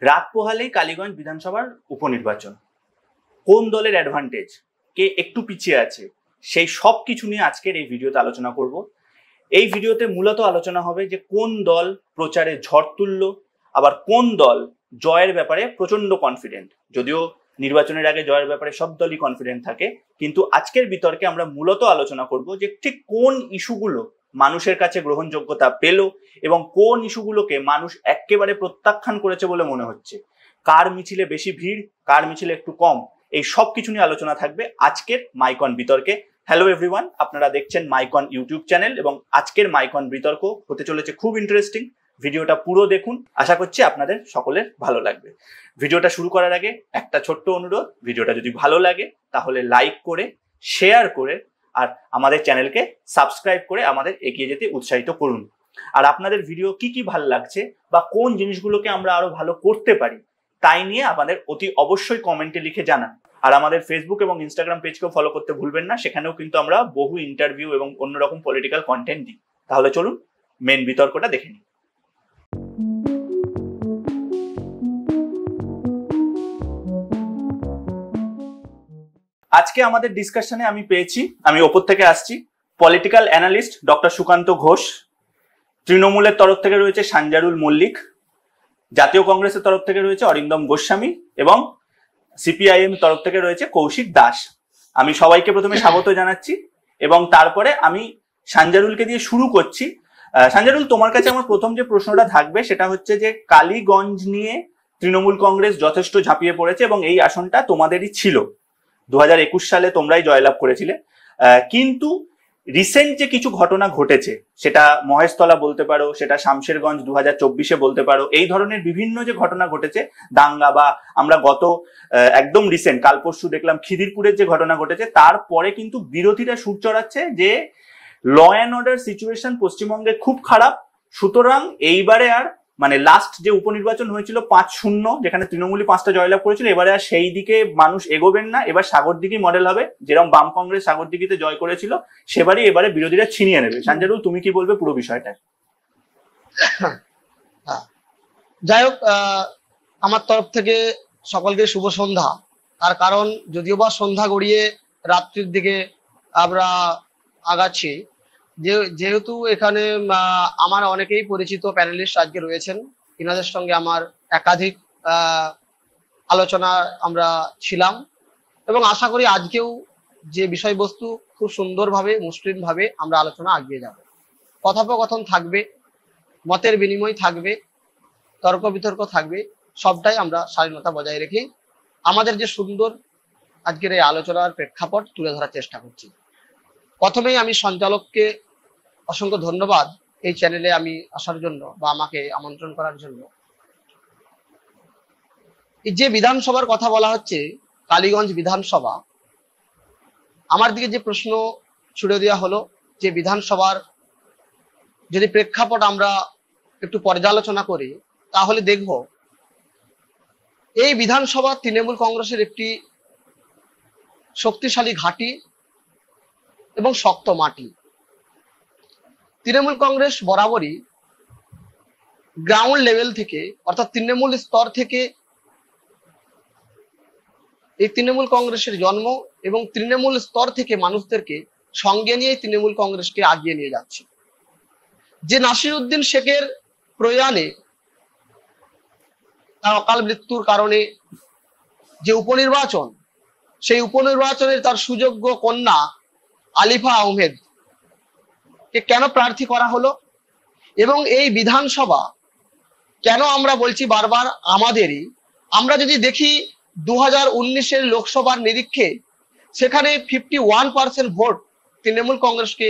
রাত পোহালেই কালীগঞ্জ বিধানসভার উপনির্বাচন। কোন দলের অ্যাডভান্টেজ, কে একটু পিছিয়ে আছে, সেই সব কিছু নিয়ে আজকের এই ভিডিওতে আলোচনা করব। এই ভিডিওতে মূলত আলোচনা হবে যে কোন দল প্রচারে ঝড় তুলল, আবার কোন দল জয়ের ব্যাপারে প্রচন্ড কনফিডেন্ট। যদিও নির্বাচনের আগে জয়ের ব্যাপারে সব দলই কনফিডেন্ট থাকে, কিন্তু আজকের বিতর্কে আমরা মূলত আলোচনা করব যে ঠিক কোন ইস্যুগুলো মানুষের কাছে গ্রহণযোগ্যতা পেল এবং কোন ইস্যুগুলোকে মানুষ একেবারে প্রত্যাখ্যান করেছে বলে মনে হচ্ছে। কার মিছিলে বেশি ভিড়, কার মিছিলে একটু কম, এই সব কিছু নিয়ে আলোচনা থাকবে আজকের মাইকন বিতর্কে। হ্যালো এভরিওয়ান, আপনারা দেখছেন মাইকন ইউটিউব চ্যানেল এবং আজকের মাইকন বিতর্ক হতে চলেছে খুব ইন্টারেস্টিং। ভিডিওটা পুরো দেখুন, আশা করছি আপনাদের সকলের ভালো লাগবে। ভিডিওটা শুরু করার আগে একটা ছোট্ট অনুরোধ, ভিডিওটা যদি ভালো লাগে তাহলে লাইক করে, শেয়ার করে আর আমাদের চ্যানেলকে সাবস্ক্রাইব করে আমাদের এগিয়ে যেতে উৎসাহিত করুন। আর আপনাদের ভিডিও কি কি ভালো লাগছে বা কোন জিনিসগুলোকে আমরা আরো ভালো করতে পারি তাই নিয়ে আমাদের অতি অবশ্যই কমেন্টে লিখে জানান। আর আমাদের ফেসবুক এবং ইনস্টাগ্রাম পেজকেও ফলো করতে ভুলবেন না, সেখানেও কিন্তু আমরা বহু ইন্টারভিউ এবং অন্যরকম পলিটিক্যাল কন্টেন্ট দিই। তাহলে চলুন মেন বিতর্কটা দেখে নিই। আজকে আমাদের ডিসকাশনে আমি ওপর থেকে আসছি political analyst doctor Sukanta Ghosh, তৃণমূলের তরফ থেকে রয়েছে সাঞ্জারুল মল্লিক, জাতীয় কংগ্রেসের তরফ থেকে রয়েছে অরিন্দম গোস্বামী এবং সিপিআইএম তরফ থেকে রয়েছে কৌশিক দাস। আমি সবাইকে প্রথমে স্বাগত জানাচ্ছি এবং তারপরে আমি সাঞ্জারুলকে দিয়ে শুরু করছি। সাঞ্জারুল, তোমার কাছে আমার প্রথম যে প্রশ্নটা থাকবে সেটা হচ্ছে যে কালীগঞ্জ নিয়ে তৃণমূল কংগ্রেস যথেষ্ট ঝাঁপিয়ে পড়েছে এবং এই আসনটা তোমাদেরই ছিল। 2021 সালে তোমরাই জয়লাভ করেছিলে, কিন্তু রিসেন্ট যে কিছু ঘটনা ঘটেছে, সেটা মহেশতলা বলতে পারো, সেটা শামশেরগঞ্জ 2024-এ বলতে পারো, এই ধরনের বিভিন্ন যে ঘটনা ঘটেছে, দাঙ্গা বা আমরা গত একদম রিসেন্ট কাল পরশু দেখলাম খিদিরপুরের যে ঘটনা ঘটেছে, তারপরে কিন্তু বিরোধীরা সুর চড়াচ্ছে যে ল অ্যান্ড অর্ডার সিচুয়েশন পশ্চিমবঙ্গে খুব খারাপ। সুতরাং এইবারে আর মানে লাস্ট যে উপনির্বাচন হয়েছিল 5-0, যেখানে তৃণমূলই 5টা জয়লাভ করেছিল, এবারে আর সেই দিকে মানুষ এগোবেন না। এবার সাগরদিঘি মডেল হবে, যেরকম বাম কংগ্রেস সাগরদিঘিতে জয় করেছিল সেবারই এবারে বিরোধীরা ছিনিয়ে নেবে। সাঞ্জারুল, তুমি কি বলবে পুরো বিষয়টা? যাই হোক, আমার তরফ থেকে সকলকে শুভ সন্ধ্যা। তার কারণ যদিও বা সন্ধ্যা গড়িয়ে রাত্রির দিকে আমরা আগাচ্ছি, যেহেতু এখানে আমার অনেকেই পরিচিত প্যানেলিস্ট আজকে রয়েছেন, এনাদের সঙ্গে আমার একাধিক আলোচনা আমরা ছিলাম এবং আশা করি আজকেও যে বিষয়বস্তু খুব সুন্দরভাবে মসৃণভাবে আমরা আলোচনা এগিয়ে যাব। কথোপকথন থাকবে, মতের বিনিময় থাকবে, তর্ক বিতর্ক থাকবে, সবটাই আমরা স্বাধীনতা বজায় রেখে আমাদের যে সুন্দর আজকের এই আলোচনার প্রেক্ষাপট তুলে ধরার চেষ্টা করছি। প্রথমেই আমি সঞ্চালককে অসংখ্য ধন্যবাদ এই চ্যানেলে আমি আসার জন্য বা আমাকে আমন্ত্রণ করার জন্য। এই যে বিধানসভার কথা বলা হচ্ছে, কালীগঞ্জ বিধানসভা, আমার দিকে যে প্রশ্ন ছুড়ে দেওয়া হলো যে বিধানসভার যদি প্রেক্ষাপট আমরা একটু পর্যালোচনা করি তাহলে দেখব এই বিধানসভা তৃণমূল কংগ্রেসের একটি শক্তিশালী ঘাঁটি এবং শক্ত মাটি। তৃণমূল কংগ্রেস বরাবরই গ্রাউন্ড লেভেল থেকে অর্থাৎ তৃণমূল স্তর থেকে এই তৃণমূল কংগ্রেসের জন্ম এবং তৃণমূল স্তর থেকে মানুষদেরকে সঙ্গে নিয়ে তৃণমূল কংগ্রেসকে আগিয়ে নিয়ে যাচ্ছে। যে নাসিরউদ্দিন শেখের প্রয়াণে, তার অকাল মৃত্যুর কারণে যে উপনির্বাচন, সেই উপনির্বাচনের তার সুযোগ্য কন্যা আলিফা আহমেদ কে কেন প্রার্থী করা হলো এবং এই বিধানসভা কেন আমরা বলছি বারবার আমাদেরই। আমরা যদি দেখি 2019-এর লোকসভার নিরীক্ষে, সেখানে 51% ভোট তৃণমূল কংগ্রেসকে,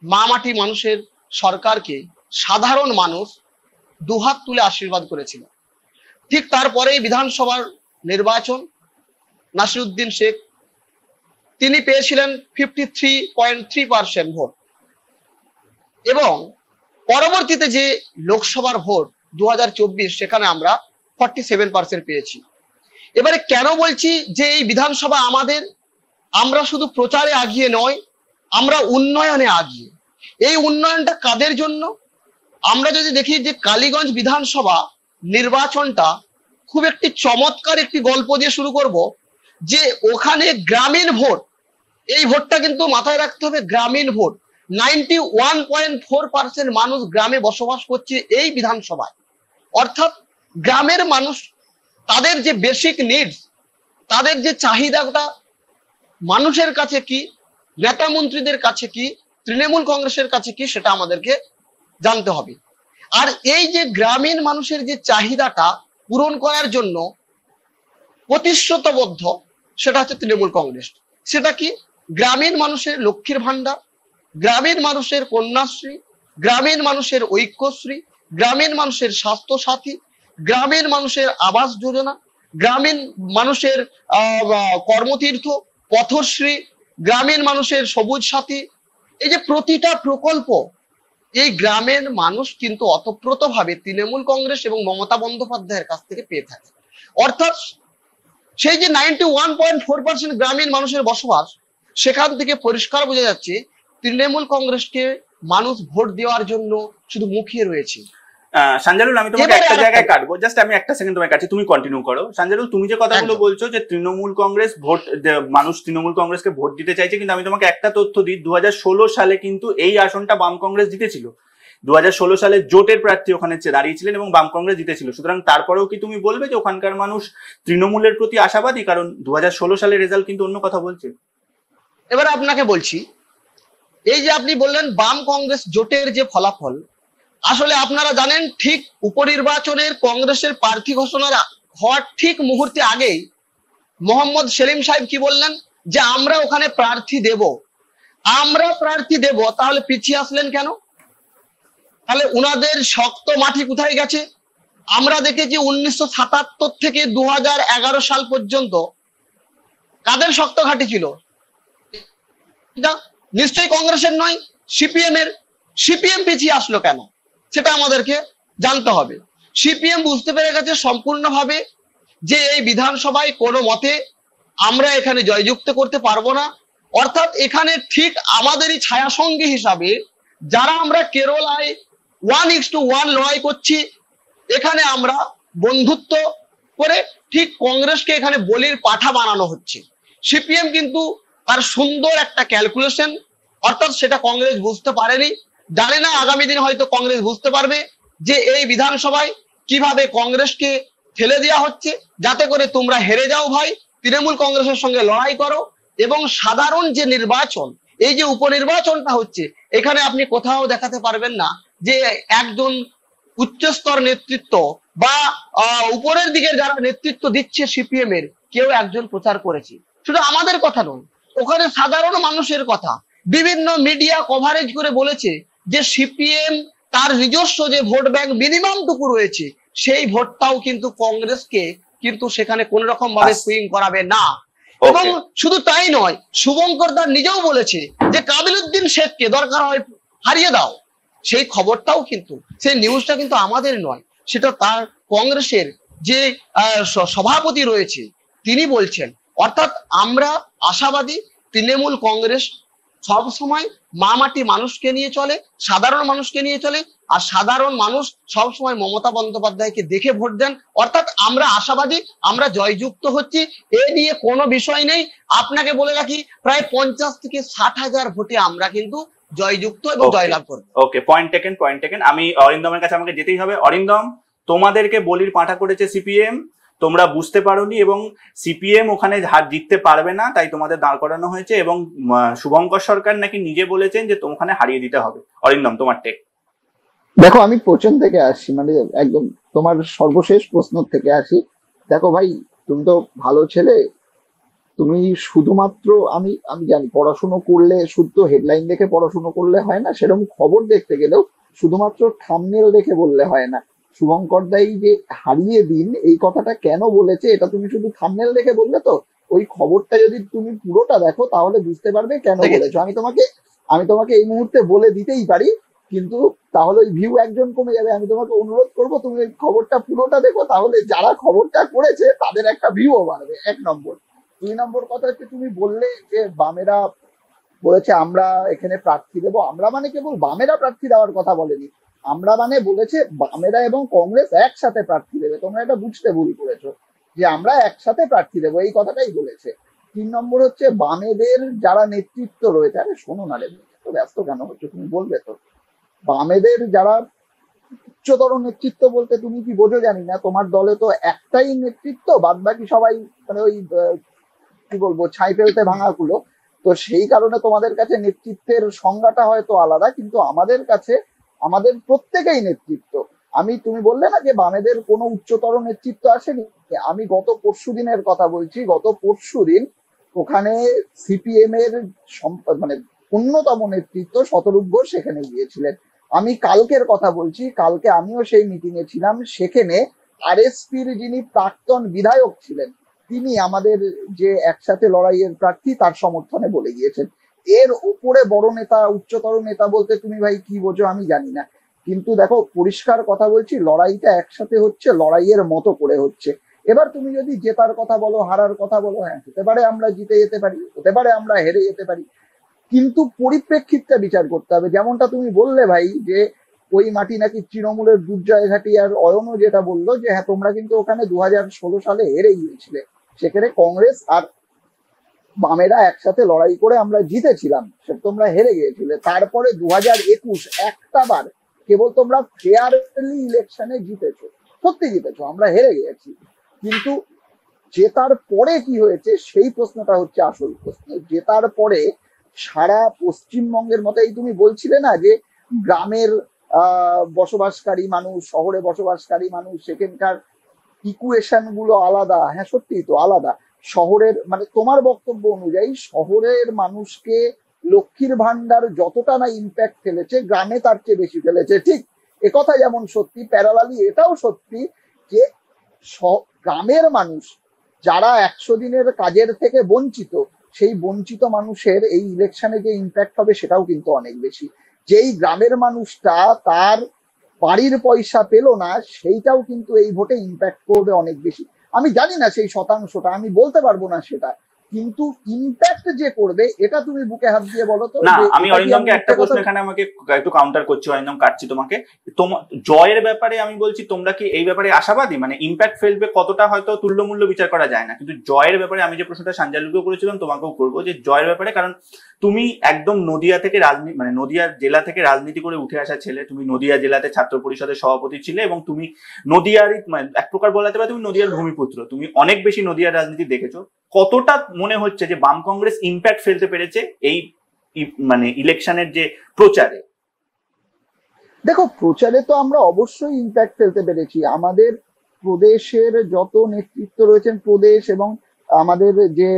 মা মাটি মানুষের সরকারকে সাধারণ মানুষ দুহাত তুলে আশীর্বাদ করেছিল। ঠিক তারপরেই বিধানসভার নির্বাচন, নাসিরউদ্দিন শেখ তিনি পেয়েছিলেন 53.3% ভোট এবং পরবর্তীতে যে লোকসভার ভোট 2024, সেখানে আমরা 47% পেয়েছি। এবারে কেন বলছি যে এই বিধানসভা আমাদের, আমরা শুধু প্রচারে আগিয়ে নয়, আমরা উন্নয়নে আগিয়ে। এই উন্নয়নটা কাদের জন্য? আমরা যদি দেখি যে কালীগঞ্জ বিধানসভা নির্বাচনটা খুব একটি চমৎকার একটি গল্প দিয়ে শুরু করব, যে ওখানে গ্রামীণ ভোট, এই ভোটটা কিন্তু মাথায় রাখতে হবে, গ্রামীণ ভোট। 91.4% মানুষ গ্রামে বসবাস করছে এই বিধানসভায়। অর্থাৎ গ্রামের মানুষ তাদের যে বেসিক নিডস, তাদের যে চাহিদাটা মানুষের কাছে কি, নেতা মন্ত্রীদের কাছে কি, তৃণমূল কংগ্রেসের কাছে কি, সেটা আমাদেরকে জানতে হবে। আর এই যে গ্রামীণ মানুষের যে চাহিদাটা পূরণ করার জন্য প্রতিশ্রুতিবদ্ধ, সেটা হচ্ছে তৃণমূল কংগ্রেস। সেটা কি? গ্রামীণ মানুষের লক্ষ্মীর ভান্ডার, গ্রামীণ মানুষের কন্যাশ্রী, গ্রামীণ মানুষের ঐক্যশ্রী, গ্রামীণ মানুষের স্বাস্থ্য সাথী, গ্রামীণ মানুষের আবাস যোজনা, গ্রামীণ মানুষের কর্মতীর্থ, পথশ্রী, গ্রামীণ মানুষের সবুজ সাথী। এই যে প্রতিটা প্রকল্প এই গ্রামের মানুষ কিন্তু অতপ্রতভাবে তৃণমূল কংগ্রেস এবং মমতা বন্দ্যোপাধ্যায়ের কাছ থেকে পেয়ে থাকে। অর্থাৎ সেই যে 91.4% গ্রামীণ মানুষের বসবাস, সেখান থেকে পরিষ্কার বোঝা যাচ্ছে তৃণমূল কংগ্রেসকে মানুষ ভোট দেওয়ার জন্য শুধু মুখিয়ে রয়েছে। সঞ্জালুল, আমি তোমাকে একটা জায়গায় কাটবো, জাস্ট আমি একটা সেকেন্ড তোমার কাছে, তুমি কন্টিনিউ করো। সঞ্জালুল, তুমি যে কথাগুলো বলছো যে তৃণমূল কংগ্রেস ভোট, মানুষ তৃণমূল কংগ্রেসকে ভোট দিতে চাইছে, কিন্তু আমি তোমাকে একটা তথ্য দিই, 2016 সালে কিন্তু এই আসনটা বাম কংগ্রেস জিতেছিল। 2016 সালে জোটের প্রার্থী ওখানে দাঁড়িয়েছিলেন এবং বাম কংগ্রেস জিতেছিল। সুতরাং তারপরেও কি তুমি বলবে যে ওখানকার মানুষ তৃণমূলের প্রতি আশাবাদী? কারণ 2016 সালের রেজাল্ট কিন্তু অন্য কথা বলছে। এবার আপনাকে বলছি, এই যে আপনি বললেন বাম কংগ্রেস জোটের যে ফলাফল, আসলে আপনারা জানেন ঠিক উপনির্বাচনের কংগ্রেসের প্রার্থী ঘোষণা হওয়ার ঠিক মুহূর্তে আগেই মোহাম্মদ সেলিম সাহেব কি বললেন, যে আমরা ওখানে প্রার্থী দেব। আমরা প্রার্থী দেব, তাহলে পিছিয়ে আসলেন কেন? তাহলে উনাদের শক্ত মাটি কোথায় গেছে? আমরা দেখেছি 1977 থেকে 2011 সাল পর্যন্ত কাদের শক্ত ঘাঁটি ছিল? নিশ্চয়ই কংগ্রেসের নয়, সিপিএম এর। সিপিএম পিছিয়ে আসলো কেন, সেটা আমাদেরকে জানতে হবে। সিপিএম বুঝতে পেরে গেছে সম্পূর্ণভাবে যে এই বিধানসভায় কোনো মতে আমরা এখানে জয়যুক্ত করতে পারবো না। অর্থাৎ এখানে ঠিক আমাদেরই ছায়াসঙ্গী হিসাবে যারা আমরা কেরলায় 1:1 লড়াই করছি, এখানে আমরা বন্ধুত্ব করে ঠিক কংগ্রেসকে এখানে বলির পাঠা বানানো হচ্ছে। সিপিএম কিন্তু তার সুন্দর একটা ক্যালকুলেশন, অর্থাৎ সেটা কংগ্রেস বুঝতে পারেনি। জানি না আগামী দিন হয়তো কংগ্রেস বুঝতে পারবে যে এই বিধানসভায় কিভাবে কংগ্রেসকে ঠেলে দেওয়া হচ্ছে, যাতে করে তোমরা হেরে যাও ভাই, তৃণমূল কংগ্রেসের সঙ্গে লড়াই করো। এবং সাধারণ যে নির্বাচন, এই যে উপনির্বাচনটা হচ্ছে, এখানে আপনি কোথাও দেখাতে পারবেন না যে একজন উচ্চস্তর নেতৃত্ব বা উপরের দিকে যারা নেতৃত্ব দিচ্ছে সিপিএম এর কেউ একজন প্রচার করেছে। শুধু আমাদের কথা নয়, ওখানে সাধারণ মানুষের কথা বিভিন্ন মিডিয়া কভারেজ করে বলেছে যে সিপিএম তার নিজস্ব যে ভোট ব্যাংক মিনিমাম টুকু রয়েছে, সেই ভোটটাও কিন্তু কংগ্রেসকে কিন্তু সেখানে কোন রকম ভাবে সুইং করাবে না। এবং শুধু তাই নয়, শুভঙ্কর দাস নিজেও বলেছে যে কাবিলউদ্দিন শেখকে দরকার হয় হারিয়ে দাও। সেই খবরটাও কিন্তু, সেই নিউজটা কিন্তু আমাদের নয়, সেটা তার কংগ্রেসের যে সভাপতি রয়েছে তিনি বলছেন। অর্থাৎ আমরা আশাবাদী, তৃণমূল কংগ্রেস সব সময় মামাটি মানুষকে নিয়ে চলে, সাধারণ মানুষকে নিয়ে চলে, আর সাধারণ মানুষ সব সময় মমতা বন্দ্যোপাধ্যায়কে দেখে ভোট দেন। অর্থাৎ আমরা আশাবাদী, আমরা জয়যুক্ত হচ্ছি, এ নিয়ে কোনো বিষয় নেই। আপনাকে বলে রাখি, প্রায় 50 থেকে 60 হাজার ভোটে আমরা কিন্তু জয়যুক্ত এবং জয়লাভ করব। ওকে, পয়েন্ট টেকেন। আমি অরিন্দমের কাছে আমাকে যেতেই হবে। অরিন্দম, তোমাদেরকে বলির পাঁঠা করেছে সিপিএম, তোমরা বুঝতে পারোনি এবং সিপিএম ওখানে হার জিততে পারবে না, তাই তোমাদের দাঁড় করানো হয়েছে। এবং শুভঙ্কর সরকার নাকি নিজে বলেছেন যে ওখানে হারিয়ে দিতে হবে। অরিন্দম, তোমার টেক। দেখো, আমি প্রচন্ড থেকে আসছি, মানে একদম তোমার সর্বশেষ প্রশ্ন থেকে আসি। দেখো ভাই, তুমি তো ভালো ছেলে, তুমি শুধুমাত্র আমি আমি জানি পড়াশুনো করলে শুদ্ধ হেডলাইন দেখে পড়াশুনো করলে হয় না, সেরকম খবর দেখতে গেলেও শুধুমাত্র থাম্বনেল দেখে বললে হয় না। শুভঙ্কর দাই যে হারিয়ে দিন এই কথাটা কেন বলেছে, এটা তুমি শুধু থাম্বনেল দেখে বললে তো, ওই খবরটা যদি তুমি পুরোটা দেখো তাহলে বুঝতে পারবে কেন বলেছো। আমি তোমাকে এই মুহূর্তে বলে দিতেই পারি, কিন্তু তাহলে ওই ভিউ একজন কমে যাবে। আমি তোমাকে অনুরোধ করবো তুমি ওই খবরটা পুরোটা দেখো, তাহলে যারা খবরটা করেছে তাদের একটা ভিউও বাড়বে, 1 নম্বর। 2 নম্বর কথা হচ্ছে, তুমি বললে যে বামেরা বলেছে আমরা এখানে প্রার্থী দেবো। আমরা মানে কেবল বামেরা প্রার্থী দেওয়ার কথা বলেনি, আমরা মানে বলেছে বামেরা এবং কংগ্রেস একসাথে প্রার্থী দেবে, তোমরা এটা বুঝতে ভুল করেছো যে আমরা একসাথে প্রার্থী দেবো, এই কথাটাই বলেছে। 3 নম্বর হচ্ছে বামেদের যারা নেতৃত্ব রয়েছে, আরে শোনো না রে, তো ব্যস্ত কেন হচ্ছে, তুমি বলবে তো। বামেদের যারা উচ্চতর নেতৃত্ব বলতে তুমি কি বোঝো জানি না, তোমার দলে তো একটাই নেতৃত্ব, বাদ বাকি সবাই মানে ওই কি বলবো ছাই ফেলতে ভাঙাগুলো। তো সেই কারণে তোমাদের কাছে নেতৃত্বের সংজ্ঞাটা হয়তো আলাদা, কিন্তু আমাদের কাছে আমাদের প্রত্যেকেই নেতৃত্ব। তুমি বললে না যে বামেদের কোনো উচ্চতর নেতৃত্ব আসেনি, আমি গত পরশুদিনের কথা বলছি। গত পরশুদিন ওখানে সিপিএম এর মানে অন্যতম নেতৃত্ব শতরূপ ঘোষ সেখানে গিয়েছিলেন। আমি কালকের কথা বলছি, কালকে আমিও সেই মিটিং এ ছিলাম, সেখানে আরএসপির যিনি প্রাক্তন বিধায়ক ছিলেন তিনি আমাদের যে একসাথে লড়াইয়ের প্রার্থী তার সমর্থনে বলে গিয়েছেন। এর উপরে বড় নেতা উচ্চতর নেতা বলতে তুমি ভাই কি বোঝো আমি জানি না, কিন্তু দেখো পরিষ্কার কথা বলছি, লড়াইটা একসাথে হচ্ছে, লড়াইয়ের মতো করে হচ্ছে। এবার তুমি যদি জেতার কথা বলো, হারার কথা বলো, হ্যাঁ হতে পারে আমরা জিতে যেতে পারি, হতে পারে আমরা হেরে যেতে পারি, কিন্তু পরিপ্রেক্ষিতটা বিচার করতে হবে। যেমনটা তুমি বললে ভাই যে ওই মাটি নাকি তৃণমূলের দুর্জয় ঘাটি, আর অয়নও যেটা বললো যে হ্যাঁ তোমরা কিন্তু ওখানে 2016 সালে হেরে গিয়েছিলে, সেখানে কংগ্রেস আর বামেরা একসাথে লড়াই করে আমরা জিতেছিলাম, সেটা তোমরা হেরে গিয়েছিলে। তারপরে 2021 একটা বার কেবল তোমরা ফেয়ারলি ইলেকশনে জিতেছো, সত্যি জিতেছো, আমরা হেরে গিয়েছি। কিন্তু জেতার পরে কি হয়েছে সেই প্রশ্নটা হচ্ছে আসল প্রশ্ন। জেতার পরে সারা পশ্চিমবঙ্গের মতো, এই তুমি বলছিলে না যে গ্রামের বসবাসকারী মানুষ, শহরে বসবাসকারী মানুষ, সেখানকার ইকুয়েশন গুলো আলাদা, হ্যাঁ সত্যি তো আলাদা। শহরের মানে তোমার বক্তব্য অনুযায়ী শহরের মানুষকে লক্ষ্মীর ভান্ডার যতটা না ইম্প্যাক্ট ফেলেছে, গ্রামে তার চেয়ে বেশি ফেলেছে, ঠিক একথা যেমন সত্যি, প্যারালালি এটাও সত্যি যে গ্রামের মানুষ যারা 100 দিনের কাজের থেকে বঞ্চিত, সেই বঞ্চিত মানুষের এই ইলেকশনে যে ইম্প্যাক্ট হবে সেটাও কিন্তু অনেক বেশি। যেই গ্রামের মানুষটা তার বাড়ির পয়সা পেল না, সেইটাও কিন্তু এই ভোটে ইম্প্যাক্ট করবে অনেক বেশি। আমি জানি না সেই শতাংশটা, আমি বলতে পারবো না সেটা, কিন্তু ইম্প্যাক্ট যে করবে এটা তুমি বুকে হাত দিয়ে বলো তো। না, আমি অরিন্দমকে একটা প্রশ্ন এখানে আমাকে একটু কাউন্টার করছি, অরিন্দম কাটছি তোমাকে। তোমার জয়ের ব্যাপারে আমি বলছি, তোমরা কি এই ব্যাপারে আশাবাদী? মানে ইম্প্যাক্ট ফেলবে কতটা হয়তো তুল্যমূল্য বিচার করা যায় না, কিন্তু জয়ের ব্যাপারে আমি যে প্রশ্নটা সাঞ্জালুকেও করেছিলাম তোমাকেও করবো, যে জয়ের ব্যাপারে, কারণ তুমি একদম নদিয়া থেকে রাজনীতি, মানে নদিয়া জেলা থেকে রাজনীতি করে উঠে আসা ছেলে, তুমি নদিয়া জেলাতে ছাত্র পরিষদের সভাপতি ছিলে, এবং তুমি নদিয়ারই মানে এক প্রকার বলাতে পারো তুমি নদিয়ার ভূমিপুত্র, তুমি অনেক বেশি নদিয়ার রাজনীতি দেখেছো। কতটা মনে হচ্ছে যে বাম কংগ্রেস ইম্প্যাক্ট ফেলতে পেরেছে এই মানে ইলেকশনের যে প্রচারে? দেখো প্রচারে তো আমরা অবশ্যই ইম্প্যাক্ট ফেলতে পেরেছি। আমাদের প্রদেশের যত নেতৃত্ব রয়েছেন, প্রদেশ এবং আমাদের যে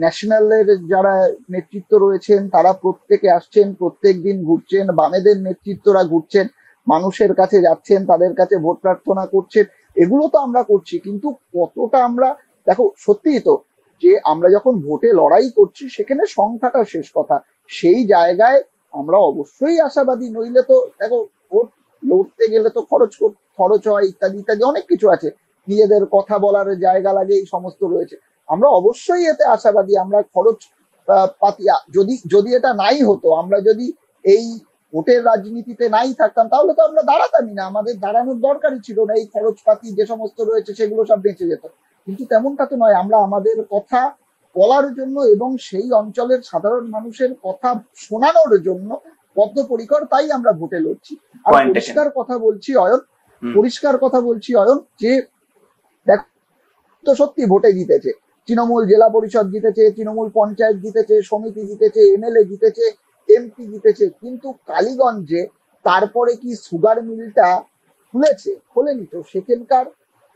ন্যাশনালের যারা নেতৃত্ব রয়েছেন তারা প্রত্যেকে আসছেন, প্রত্যেক দিন ঘুরছেন, বামেদের নেতৃত্বরা ঘুরছেন, মানুষের কাছে যাচ্ছেন, তাদের কাছে ভোট প্রার্থনা করছেন, এগুলো তো আমরা করছি। কিন্তু কতটা আমরা, দেখো সত্যিই তো যে আমরা যখন ভোটে লড়াই করছি সেখানে সংখ্যাটা শেষ কথা, সেই জায়গায় আমরা অবশ্যই আশাবাদী। নইলে তো দেখো ভোট লড়তে গেলে তো খরচ হয়, ইত্যাদি ইত্যাদি অনেক কিছু আছে, নিজেদের কথা বলার জায়গা লাগে, এই সমস্ত রয়েছে। আমরা অবশ্যই এতে আশাবাদী। আমরা খরচ পাতি যদি এটা নাই হতো, আমরা যদি এই ভোটের রাজনীতিতে নাই থাকতাম, তাহলে তো আমরা দাঁড়াতামই না, আমাদের দাঁড়ানোর দরকারই ছিল না। এই খরচপাতি যে সমস্ত রয়েছে সেগুলো সব বেঁচে যেত, কিন্তু তেমনটা তো নয়। আমরা আমাদের কথা বলার জন্য এবং সেই অঞ্চলের সাধারণ মানুষের কথা শোনানোর জন্য বদ্ধপরিকর, তাই আমরা ভোটে লড়ছি। আর পরিষ্কার কথা বলছি অয়ন, যে দেখ তো সত্যি ভোটে জিতেছে, তৃণমূল জেলা পরিষদ জিতেছে, তৃণমূল পঞ্চায়েত জিতেছে, সমিতি জিতেছে, এমএলএ জিতেছে, এমপি জিতেছে, কিন্তু কালীগঞ্জে তারপরে কি সুগার মিলটা খোলেনি তো। সেখানকার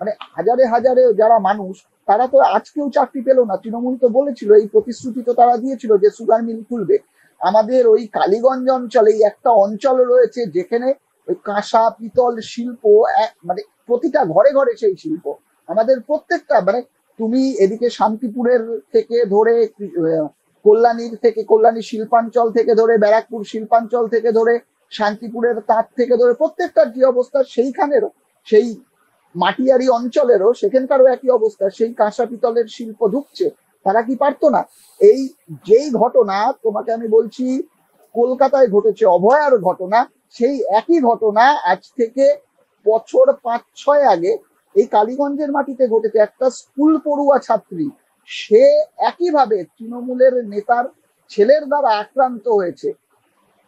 মানে হাজারে হাজারে যারা মানুষ, তারা তো আজকেও চাকরি পেল না। তৃণমূল তো বলেছিল, এই প্রতিশ্রুতি তো তারা দিয়েছিল যে সুগার মিল খুলবে। আমাদের ওই কালীগঞ্জ অঞ্চলে একটা অঞ্চল রয়েছে যেখানে ওই কাঁসা পিতল শিল্প, মানে প্রতিটা ঘরে ঘরে সেই শিল্প। আমাদের প্রত্যেকটা মানে তুমি এদিকে শান্তিপুরের থেকে ধরে কল্যাণী শিল্পাঞ্চল থেকে ধরে ব্যারাকপুর শিল্পাঞ্চল থেকে ধরে শান্তিপুরের তাঁত থেকে ধরে প্রত্যেকটার যে অবস্থা, সেইখানেরও সেই মাটিয়ারি অঞ্চলেরও সেখানকারও একই অবস্থা। সেই কাঁসা পিতলের শিল্প ঢুকছে, তারা কি পারতো না? যেই ঘটনা তোমাকে আমি বলছি কলকাতায় ঘটেছে, অভয়ার ঘটনা, সেই একই ঘটনা আজ থেকে বছর 5-6 আগে এই কালীগঞ্জের মাটিতে ঘটেছে। একটা স্কুল পড়ুয়া ছাত্রী, সে একইভাবে তৃণমূলের নেতার ছেলের দ্বারা আক্রান্ত হয়েছে।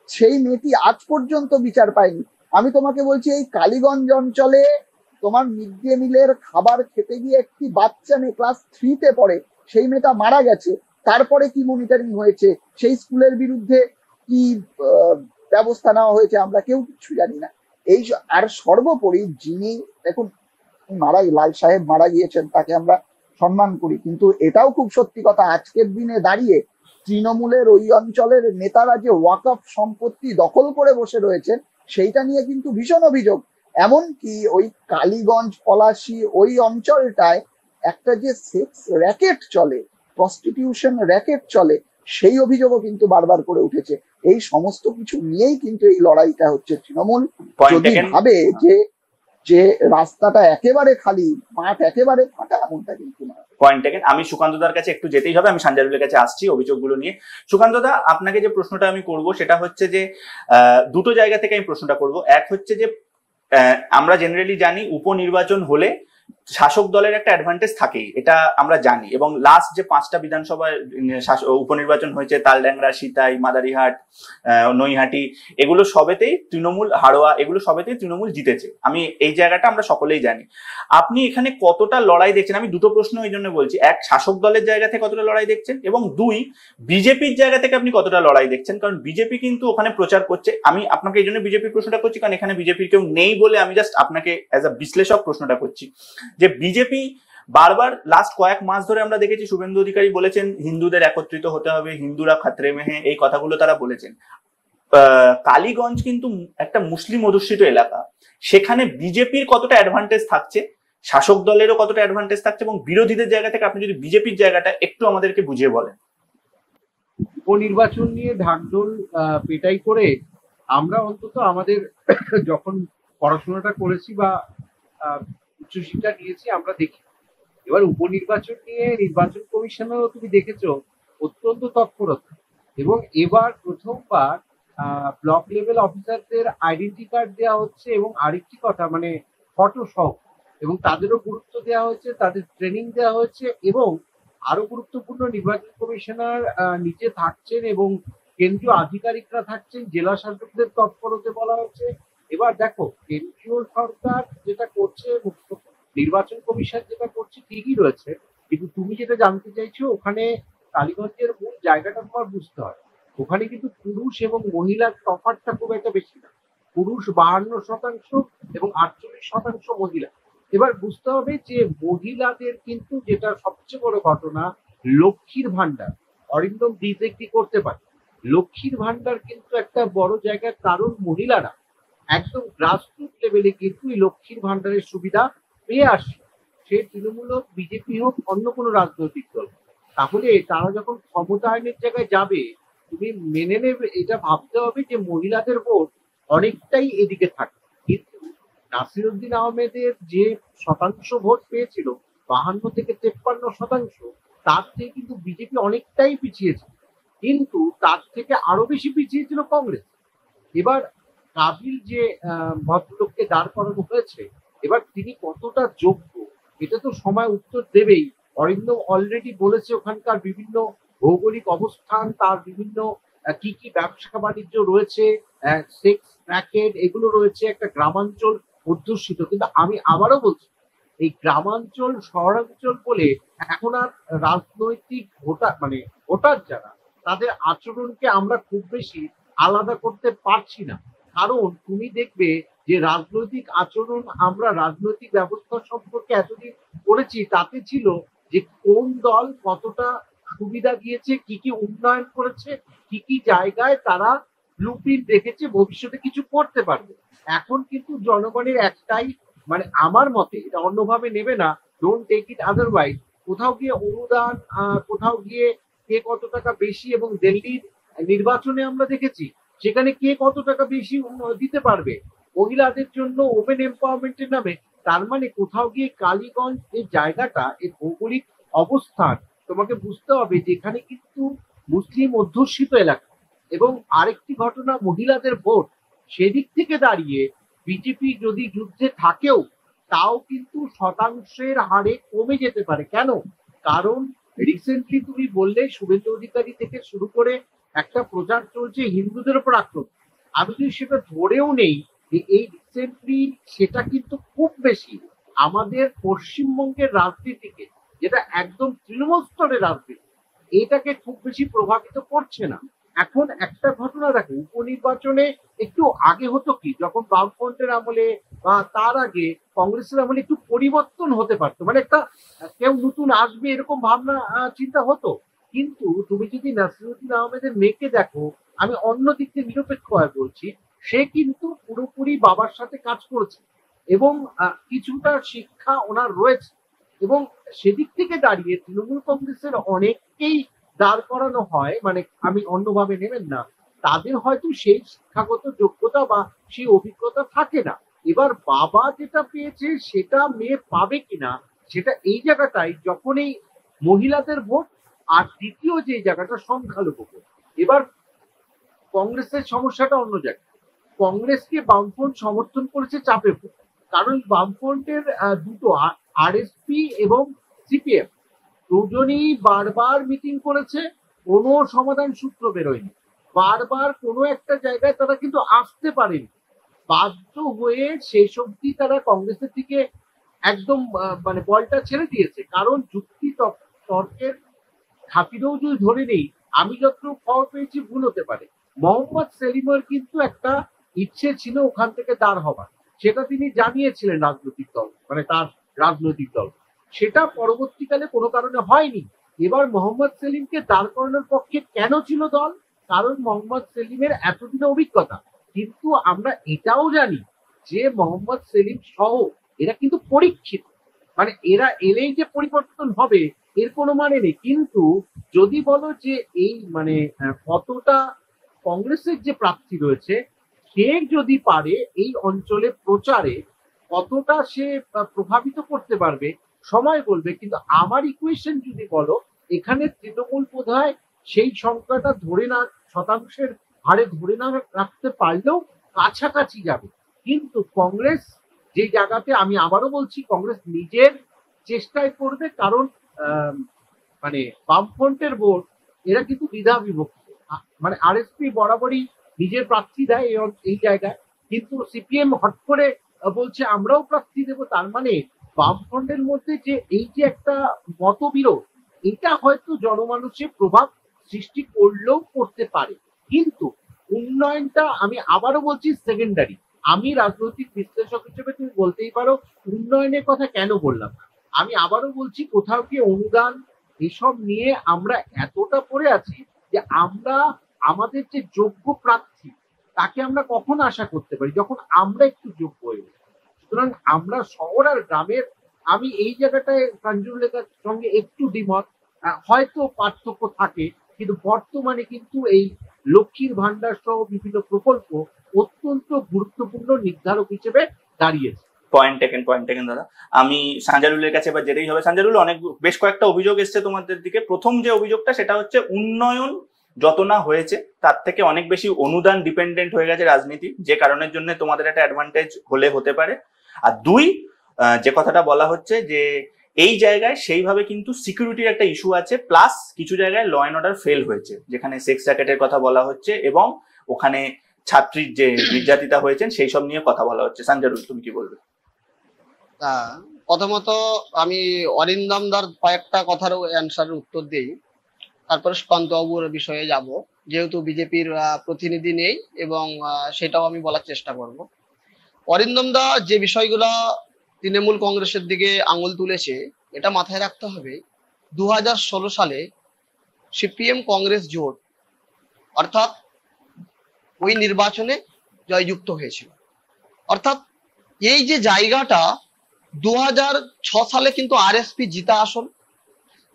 সেই মেয়েটি আজ পর্যন্ত বিচার পায়নি। আমি তোমাকে বলছি, এই কালীগঞ্জ অঞ্চলে তোমার মিড ডে মিলের খাবার খেতে গিয়ে একটি বাচ্চা মেয়ে ক্লাস 3-তে পড়ে, সেই মেয়েটা মারা গেছে। তারপরে কি মনিটরিং হয়েছে, সেই স্কুলের বিরুদ্ধে কি ব্যবস্থা নেওয়া হয়েছে, আমরা কেউ কিছু জানি না। আর সর্বোপরি যিনি, দেখুন, লাল সাহেব মারা গিয়েছেন, তাকে আমরা সম্মান করি, কিন্তু এটাও খুব সত্যি কথা, আজকের দিনে দাঁড়িয়ে তৃণমূলের ওই অঞ্চলের নেতারা যে ওয়াকফ সম্পত্তি দখল করে বসে রয়েছেন, সেইটা নিয়ে কিন্তু ভীষণ অভিযোগ। এমনকি ওই কালীগঞ্জ, পলাশী ওই অঞ্চলটায় একটা যে সেক্স র্যাকেট চলে, প্রস্টিটিউশন র্যাকেট চলে, সেই অভিযোগও কিন্তু বারবার করে উঠেছে। এই সমস্ত কিছু নিয়েই কিন্তু এই লড়াইটা হচ্ছে। তৃণমূল যদি ভাবে যে রাস্তাটা একেবারে খালি, মাঠ একেবারে ফাঁকা, এমনটা কিন্তু না। Point taken. আমি সুকান্তদার কাছে একটু যেতেই হবে, আমি সঞ্জয়ুলের কাছে আসছি অভিযোগগুলো নিয়ে। সুকান্তদা, আপনাকে যে প্রশ্নটা আমি করব সেটা হচ্ছে যে দুটো জায়গা থেকে আমি প্রশ্নটা করব। এক হচ্ছে যে আমরা জেনারেলি জানি উপনির্বাচন হলে শাসক দলের একটা অ্যাডভান্টেজ থাকেই, এটা আমরা জানি, এবং লাস্ট যে 5টা বিধানসভায় উপনির্বাচন হয়েছে, তালড্যাংরা, সিতাই, মাদারিহাট, নৈহাটি, এগুলো সবেতেই তৃণমূল, হাড়োয়া, এগুলো সবেতেই তৃণমূল জিতেছে। আমি এই জায়গাটা আমরা সকলেই জানি। আপনি এখানে কতটা লড়াই দেখছেন? আমি দুটো প্রশ্ন এই জন্য বলছি, এক, শাসক দলের জায়গা থেকে কতটা লড়াই দেখছেন, এবং দুই, বিজেপির জায়গা থেকে আপনি কতটা লড়াই দেখছেন? কারণ বিজেপি কিন্তু ওখানে প্রচার করছে। আমি আপনাকে এই জন্য বিজেপির প্রশ্নটা করছি, কারণ এখানে বিজেপির কেউ নেই বলে আমি জাস্ট আপনাকে অ্যাজ আ বিশ্লেষক প্রশ্নটা করছি, যে বিজেপি বারবার লাস্ট কয়েক মাস ধরে আমরা দেখেছি শুভেন্দু অধিকারী বলেছেন হিন্দুদের একত্রিত হতে হবে, হিন্দুরা খাতরে মেহে, এই কথাগুলো তারা বলেছেন। কালীগঞ্জ কিন্তু একটা মুসলিম অধ্যুষিত এলাকা, সেখানে বিজেপির কতটা অ্যাডভান্টেজ থাকছে, শাসক দলেরও কতটা অ্যাডভান্টেজ থাকছে, এবং বিরোধীদের জায়গা থেকে আপনি যদি বিজেপির জায়গাটা একটু আমাদেরকে বুঝিয়ে বলেন। উপনির্বাচন নিয়ে ঢাকঢোল পেটাই করে আমরা অন্তত আমাদের যখন পড়াশোনাটা করেছি বা উচ্চশিক্ষা নিয়েছি আমরা দেখি। এবার উপনির্বাচন নিয়ে নির্বাচন কমিশনেরও তুমি দেখেছো অত্যন্ত তৎপরতা, এবং এবার প্রথমবার ব্লক লেভেল অফিসারদের আইডেন্টি কার্ড দেওয়া হচ্ছে, এবং আরেকটি কথা মানে ফটো সহ, এবং তাদেরও গুরুত্ব দেওয়া হয়েছে, তাদের ট্রেনিং দেওয়া হয়েছে, এবং আরো গুরুত্বপূর্ণ নির্বাচন কমিশনার নিচে থাকছেন এবং কেন্দ্রীয় আধিকারিকরা থাকছেন, জেলা শাসকদের তৎপরতে বলা হচ্ছে। এবার দেখো, কেন্দ্রীয় সরকার যেটা করছে, নির্বাচন কমিশন যেটা করছে ঠিকই রয়েছে, কিন্তু তুমি যেটা জানতে চাইছো, ওখানে কালীগঞ্জের মূল জায়গাটা তোমার বুঝতে হয়। ওখানে কিন্তু পুরুষ এবং মহিলার তফাৎটা খুব একটা বেশি না, পুরুষ 52% এবং 48% মহিলা। এবার বুঝতে হবে যে মহিলাদের কিন্তু যেটা সবচেয়ে বড় ঘটনা, লক্ষ্মীর ভান্ডার, অরিন্দম ডিজেক্টি করতে পারে, লক্ষ্মীর ভান্ডার কিন্তু একটা বড় জায়গার, কারণ মহিলারা একদম গ্রাসরুট লেভেলে কিন্তু এই লক্ষ্মীর ভান্ডারের সুবিধা পেয়ে আসে, সে তৃণমূল হোক, বিজেপি হোক, অন্য কোনো রাজনৈতিক দল। তাহলে তারা যখন ক্ষমতায়নের জায়গায় যাবে, তুমি মেনে নেবে, এটা ভাবতে হবে যে মহিলাদের ভোট অনেকটাই এদিকে থাকে। কিন্তু নাসিরউদ্দিন আহমেদের যে শতাংশ ভোট পেয়েছিল 52 থেকে 53%, তার থেকে কিন্তু বিজেপি অনেকটাই পিছিয়েছে, কিন্তু তার থেকে আরো বেশি পিছিয়ে ছিল কংগ্রেস। এবার কাবিল যে ভদ্রলোককে দাঁড় করানো হয়েছে, এবার তিনি কতটা যোগ্য এটা তো সময় উত্তর দেবেই। অরিন্দম অলরেডি বলেছে ওখানকার বিভিন্ন ভৌগোলিক অবস্থান, তার বিভিন্ন কি কি ব্যবসা বাণিজ্য রয়েছে, সেক্স র্যাকেট, এগুলো রয়েছে, একটা গ্রামাঞ্চল অধ্যুষিত। কিন্তু আমি আবারও বলছি, এই গ্রামাঞ্চল শহরাঞ্চল বলে এখন আর রাজনৈতিক ভোটার মানে ভোটার যারা, তাদের আচরণকে আমরা খুব বেশি আলাদা করতে পারছি না। কারণ তুমি দেখবে যে রাজনৈতিক আচরণ আমরা রাজনৈতিক ব্যবস্থা সম্পর্কে এতদিন করেছি, তাতে ছিল যে কোন দল কতটা সুবিধা দিয়েছে, কি কি উন্নয়ন করেছে, কি কি জায়গায় তারা ব্লুপ্রিন্ট রেখেছে, ভবিষ্যতে কিছু করতে পারবে। এখন কিন্তু জনগণের একটাই, মানে আমার মতে, এটা অন্যভাবে নেবে না, ডোন্ট টেক ইট আদারওয়াইজ, কোথাও গিয়ে অনুদান, কোথাও গিয়ে কে কত টাকা বেশি, এবং দিল্লির নির্বাচনে আমরা দেখেছি সেখানে কে কত টাকা বেশি দিতে পারবে মহিলাদের জন্য ওপেন এম্পাওয়ারমেন্টের নামে। তার মানে কোথাও গিয়ে কালীগঞ্জ এই জায়গাটা, এর ভৌগোলিক অবস্থান তোমাকে বুঝতে হবে, যেখানে কিন্তু মুসলিম অধ্যুষিত এলাকা। এবং আরেকটি ঘটনা, মহিলাদের ভোট, সেদিক থেকে দাঁড়িয়ে বিজেপি যদি যুদ্ধে থাকেও তাও কিন্তু শতাংশের হারে কমে যেতে পারে। কেন? কারণ রিসেন্টলি তুমি বললে শুভেন্দু অধিকারী থেকে শুরু করে একটা প্রচার চলছে হিন্দুদের উপর আক্রমণ। আমি যদি সেটা ধরেও নেই যে এই রিসেন্টলি সেটা কিন্তু খুব বেশি আমাদের পশ্চিমবঙ্গের রাজনীতিকে, যেটা একদম তৃণমূল স্তরের রাজনীতি, এটাকে খুব বেশি প্রভাবিত করছে না। এখন একটা ঘটনা দেখো, উপনির্বাচনে একটু আগে হতো কি, যখন বামফ্রন্টের আমলে বা তার আগে কংগ্রেসের আমলে একটু পরিবর্তন হতে পারতো, মানে একটা কেউ নতুন আসবে এরকম ভাবনা চিন্তা হতো। কিন্তু তুমি যদি নাসিরুদ্দিন আহমেদের মেয়েকে দেখো, আমি অন্য দিক থেকে নিরপেক্ষ হয়ে বলছি, সে কিন্তু পুরোপুরি বাবার সাথে কাজ করেছে এবং কিছুটা শিক্ষা ওনার রয়েছে, এবং সেদিক থেকে দাঁড়িয়ে তৃণমূল কংগ্রেসের অনেককেই দাঁড় করানো হয়, মানে আমি অন্যভাবে নেবেন না, তাদের হয়তো সেই শিক্ষাগত যোগ্যতা বা সেই অভিজ্ঞতা থাকে না। এবার বাবা যেটা পেয়েছে সেটা মেয়ে পাবে কিনা, সেটা এই জায়গাটাই, যখন এই মহিলাদের ভোট আর দ্বিতীয় যে জায়গাটা সংখ্যালঘু ভোট। এবার কংগ্রেসের সমস্যাটা অন্য জায়গায়। কংগ্রেসকে বামফ্রন্ট সমর্থন করেছে চাপে পড়ে, কারণ বামফ্রন্টের দুটো আরএসপি এবং সিপিএম দুজনই বারবার মিটিং করেছে, কোনো সমাধান সূত্র বেরোয়নি। বারবার কোনো একটা জায়গায় তারা কিন্তু আসতে পারেনি, বাধ্য হয়ে শেষ অবধি তারা কংগ্রেসের দিকে একদম মানে বলটা ছেড়ে দিয়েছে। কারণ যুক্তি তর্কের খাতিরেও যদি ধরে নেই, আমি যতটুকু খবর পেয়েছি ভুল হতে পারে, মোহাম্মদ সেলিমের কিন্তু একটা ইচ্ছে ছিল ওখান থেকে দাঁড় হবার, সেটা তিনি জানিয়েছিলেন রাজনৈতিক দল, মানে তার রাজনৈতিক দল, সেটা পরবর্তীকালে কোনো কারণে হয়নি। এবার মোহাম্মদ সেলিমকে দাঁড় করানোর পক্ষে কেন ছিল দল? কারণ মোহাম্মদ সেলিমের এতদিনের অভিজ্ঞতা। কিন্তু আমরা এটাও জানি যে মোহাম্মদ সেলিম সহ এরা কিন্তু পরীক্ষিত, মানে এরা এলেই যে পরিবর্তন হবে এর কোনো মানে নেই। কিন্তু যদি বলো যে এই মানে কতটা কংগ্রেসের যে প্রার্থী রয়েছে সে যদি পারে এই অঞ্চলে প্রচারে কতটা সে প্রভাবিত করতে পারবে সময় বলবে। কিন্তু আমার ইকুয়েশন যদি বলো, এখানে তৃণমূল বোধহয় সেই সংখ্যাটা ধরে না, শতাংশের হারে ধরে না রাখতে পারলেও কাছাকাছি যাবে। কিন্তু কংগ্রেস যে জায়গাতে, আমি আবারও বলছি, কংগ্রেস নিজের চেষ্টায় করবে, কারণ মানে বামফ্রন্টের ভোট এরা কিন্তু দ্বিধা বিভক্ত, মানে আরএসপি বরাবরই নিজের প্রার্থী দেয় এই জায়গায়, কিন্তু সিপিএম হট করে বলছে আমরাও প্রার্থী দেব। তার মানে বামফ্রন্টের মধ্যে যে এই যে একটা মতবিরোধ, এটা হয়তো জনমানুষের প্রভাব সৃষ্টি করলেও করতে পারে। কিন্তু উন্নয়নটা, আমি আবারও বলছি, সেকেন্ডারি। আমি রাজনৈতিক বিশ্লেষক হিসেবে তুমি বলতেই পারো উন্নয়নের কথা কেন বললাম। আমি আবারও বলছি, কোথাও কি অনুদান এসব নিয়ে আমরা এতটা পড়ে আছি যে আমরা আমাদের যে যোগ্য প্রার্থী তাকে আমরা কখন আশা করতে পারি, যখন আমরা একটু যোগ্য হয়ে যাই। সুতরাং আমরা শহর আর গ্রামের, আমি এই জায়গাটায় কাঞ্জুলের সঙ্গে একটু দ্বিমত, হয়তো পার্থক্য থাকে, কিন্তু বর্তমানে কিন্তু এই লক্ষ্মীর ভান্ডার সহ বিভিন্ন প্রকল্প অত্যন্ত গুরুত্বপূর্ণ নির্ধারক হিসেবে দাঁড়িয়েছে। পয়েন্ট টেকেন দাদা। আমি সাঞ্জারুলের কাছে এবার যেতেই হবে। সাঞ্জারুল, বেশ কয়েকটা অভিযোগ এসছে তোমাদের দিকে। প্রথম যে অভিযোগটা সেটা হচ্ছে উন্নয়ন যত না হয়েছে তার থেকে অনেক বেশি অনুদান ডিপেন্ডেন্ট হয়ে গেছে রাজনীতি, যে কারণের জন্য তোমাদের একটা অ্যাডভান্টেজ হতে পারে। আর দুই, যে কথাটা বলা হচ্ছে যে এই জায়গায় সেইভাবে কিন্তু সিকিউরিটির একটা ইস্যু আছে, প্লাস কিছু জায়গায় ল অ্যান্ড অর্ডার ফেল হয়েছে, যেখানে সেক্স র্যাকেটের কথা বলা হচ্ছে এবং ওখানে ছাত্রীর যে নির্যাতিতা হয়েছেন সেই সব নিয়ে কথা বলা হচ্ছে। সাঞ্জারুল, তুমি কি বলবে? প্রথমত আমি অরিন্দম দার কয়েকটা কথার অ্যান্সারের উত্তর দিই, তারপরে সুকান্তবাবুর বিষয়ে যাব, যেহেতু বিজেপির প্রতিনিধি নেই এবং সেটাও আমি বলার চেষ্টা করব। অরিন্দম দা যে বিষয়গুলো তৃণমূল কংগ্রেসের দিকে আঙুল তুলেছে, এটা মাথায় রাখতে হবে 2016 সালে সিপিএম কংগ্রেস জোট অর্থাৎ ওই নির্বাচনে জয়যুক্ত হয়েছিল। অর্থাৎ এই যে জায়গাটা 2006 সালে কিন্তু আরএসপি জিতা আসন,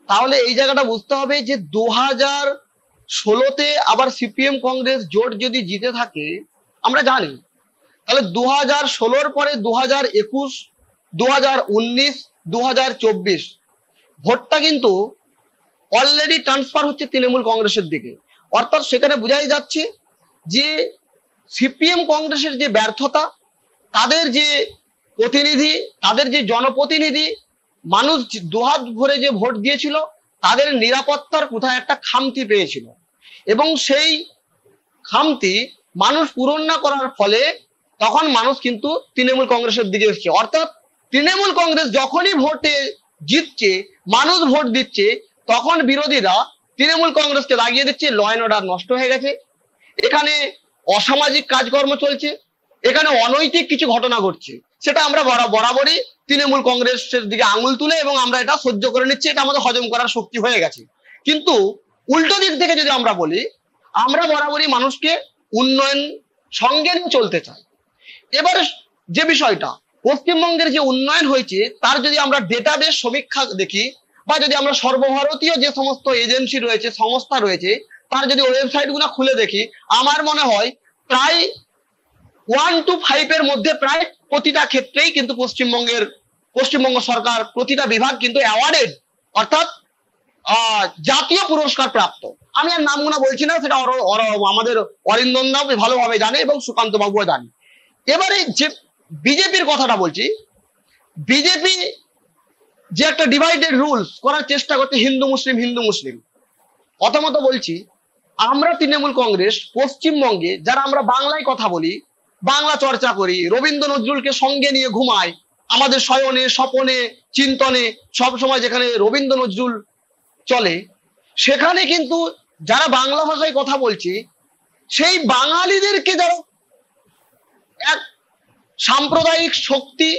তাহলে এই জায়গাটা বুঝতে হবে যে 2016-তে আবার সিপিএম কংগ্রেস জোট যদি জিতে থাকে, আমরা জানি, তাহলে 2016-র পরে 2021, 2019, 2024 ভোটটা কিন্তু অলরেডি ট্রান্সফার হচ্ছে তৃণমূল কংগ্রেসের দিকে। অর্থাৎ সেখানে বোঝাই যাচ্ছে যে সিপিএম কংগ্রেসের যে ব্যর্থতা, তাদের যে প্রতিনিধি, তাদের যে জনপ্রতিনিধি, মানুষ দুহাত ভরে যে ভোট দিয়েছিল, তাদের নিরাপত্তার কোথায় একটা খামতি পেয়েছিল, এবং সেই খামতি মানুষ পূরণ না করার ফলে তখন মানুষ কিন্তু তৃণমূল কংগ্রেসের দিকে এসছে। অর্থাৎ তৃণমূল কংগ্রেস যখনই ভোটে জিতছে, মানুষ ভোট দিচ্ছে, তখন বিরোধীরা তৃণমূল কংগ্রেসকে লাগিয়ে দিচ্ছে ল অ্যান্ড অর্ডার নষ্ট হয়ে গেছে, এখানে অসামাজিক কাজকর্ম চলছে, এখানে অনৈতিক কিছু ঘটনা ঘটছে। সেটা আমরা বরাবরই তৃণমূল কংগ্রেসের দিকে আঙুল তুলে এবং আমরা এটা সহ্য করে নিচ্ছি, এটা আমাদের হজম করার শক্তি হয়ে গেছে। কিন্তু উল্টো দিক থেকে যদি আমরা বলি, আমরা বরাবরই মানুষকে উন্নয়ন সঙ্গে নিয়ে চলতে চাই। এবারে যে বিষয়টা পশ্চিমবঙ্গের যে উন্নয়ন হয়েছে, তার যদি আমরা ডেটাবেস সমীক্ষা দেখি, বা যদি আমরা সর্বভারতীয় যে সমস্ত এজেন্সি রয়েছে, সংস্থা রয়েছে, তার যদি ওয়েবসাইট গুলো খুলে দেখি, আমার মনে হয় প্রায় 1 to 5 এর মধ্যে প্রায় প্রতিটা ক্ষেত্রেই কিন্তু পশ্চিমবঙ্গ সরকার প্রতিটা বিভাগ কিন্তু অ্যাওয়ার্ডেড, অর্থাৎ জাতীয় পুরস্কার প্রাপ্ত। আমি আর নামগুলো বলছি না, সেটা আমাদের অরিন্দম দাও ভালোভাবে জানে এবং সুকান্ত বাবুও জানে। এবারে যে বিজেপির কথাটা বলছি, বিজেপি যে একটা ডিভাইডেড রুলস করার চেষ্টা করছে, হিন্দু মুসলিম, প্রথমত বলছি, আমরা তৃণমূল কংগ্রেস পশ্চিমবঙ্গে যারা আমরা বাংলায় কথা বলি, বাংলা চর্চা করি, রবীন্দ্র নজরুলকে সঙ্গে নিয়ে ঘুমাই, আমাদের শয়নে স্বপনে চিন্তনে সবসময় যেখানে রবীন্দ্র নজরুল চলে, সেখানে কিন্তু যারা বাংলা ভাষায় কথা বলছি, সেই বাঙালিদেরকে যারা এক সাম্প্রদায়িক শক্তি,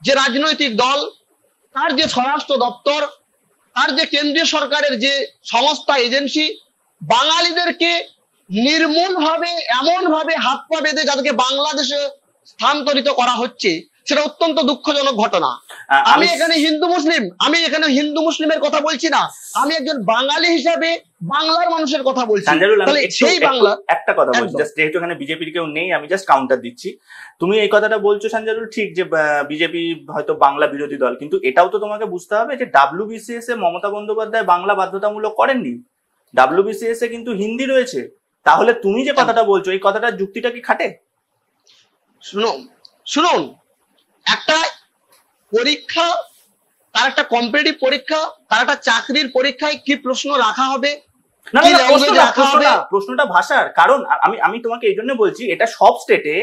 যে রাজনৈতিক দল, তার যে স্বরাষ্ট্র দপ্তর, তার যে কেন্দ্রীয় সরকারের যে সংস্থা এজেন্সি, বাঙালিদেরকে নির্মূল ভাবে এমন ভাবে হাত পা বেঁধে যাদেরকে বাংলাদেশে স্থানান্তরিত করা হচ্ছে, সেটা অত্যন্ত দুঃখজনক ঘটনা। আমি এখানে হিন্দু মুসলিমের কথা বলছি না, আমি একজন বাঙালি হিসাবে বাংলার মানুষের কথা বলছি। সেই বাংলা একটা কথা বলছি, যেহেতু এখানে বিজেপির কেউ নেই, আমি জাস্ট কাউন্টার দিচ্ছি। তুমি এই কথাটা বলছো সঞ্জারুল, ঠিক যে বিজেপি হয়তো বাংলা বিরোধী দল, কিন্তু এটাও তো তোমাকে বুঝতে হবে যে WBCS এ মমতা বন্দ্যোপাধ্যায় বাংলা বাধ্যতামূলক করেননি, WBCS এ কিন্তু হিন্দি রয়েছে। তাহলে তুমি যে কথাটা বলছো, এই কথাটার যুক্তিটা কি খাটে? শুনুন, একটা পরীক্ষা, তার একটা কম্পিটিটিভ পরীক্ষা, তার একটা চাকরির পরীক্ষায় কি প্রশ্ন রাখা হবে, প্রশ্নটা ভাষার। কারণ আমি তোমাকে এই জন্য বলছি, এটা সব স্টেটে,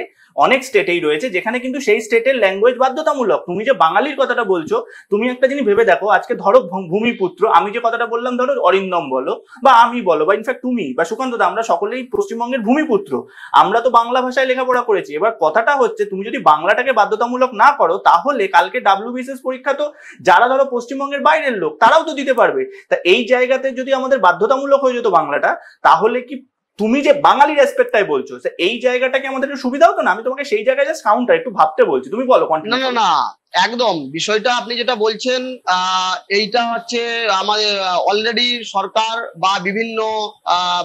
অনেক স্টেটেই রয়েছে যেখানে কিন্তু সেই স্টেটের ল্যাঙ্গুয়েজ বাধ্যতামূলক। তুমি যে বাঙালির কথাটা বলছো, তুমি একটা জিনিস ভেবে দেখো, আজকে ধরো ভূমিপুত্র, আমি যে কথাটা বললাম, ধরো অরিন্দম বলো বা আমি বলো বা ইনফ্যাক্ট তুমি বা সুকান্ত দা, আমরা সকলেই পশ্চিমবঙ্গের ভূমিপুত্র, আমরা তো বাংলা ভাষায় লেখাপড়া করেছি। এবার কথাটা হচ্ছে, তুমি যদি বাংলাটাকে বাধ্যতামূলক না করো, তাহলে কালকে WBCS পরীক্ষা তো যারা ধরো পশ্চিমবঙ্গের বাইরের লোক, তারাও তো দিতে পারবে। তা এই জায়গাতে যদি আমাদের বাধ্যতামূলক হয়ে যেত বাংলাটা, তাহলে কি তুমি যে বাঙালি রেসপেক্টটাই বলছো, এই জায়গাটা কি আমাদের একটু সুবিধা হতো না? আমি তোমাকে সেই জায়গায় জাস্ট কাউন্টার একটু ভাবতে বলছি, তুমি বলো। না, একদম বিষয়টা আপনি যেটা বলছেন, এইটা হচ্ছে আমাদের অলরেডি সরকার বা বিভিন্ন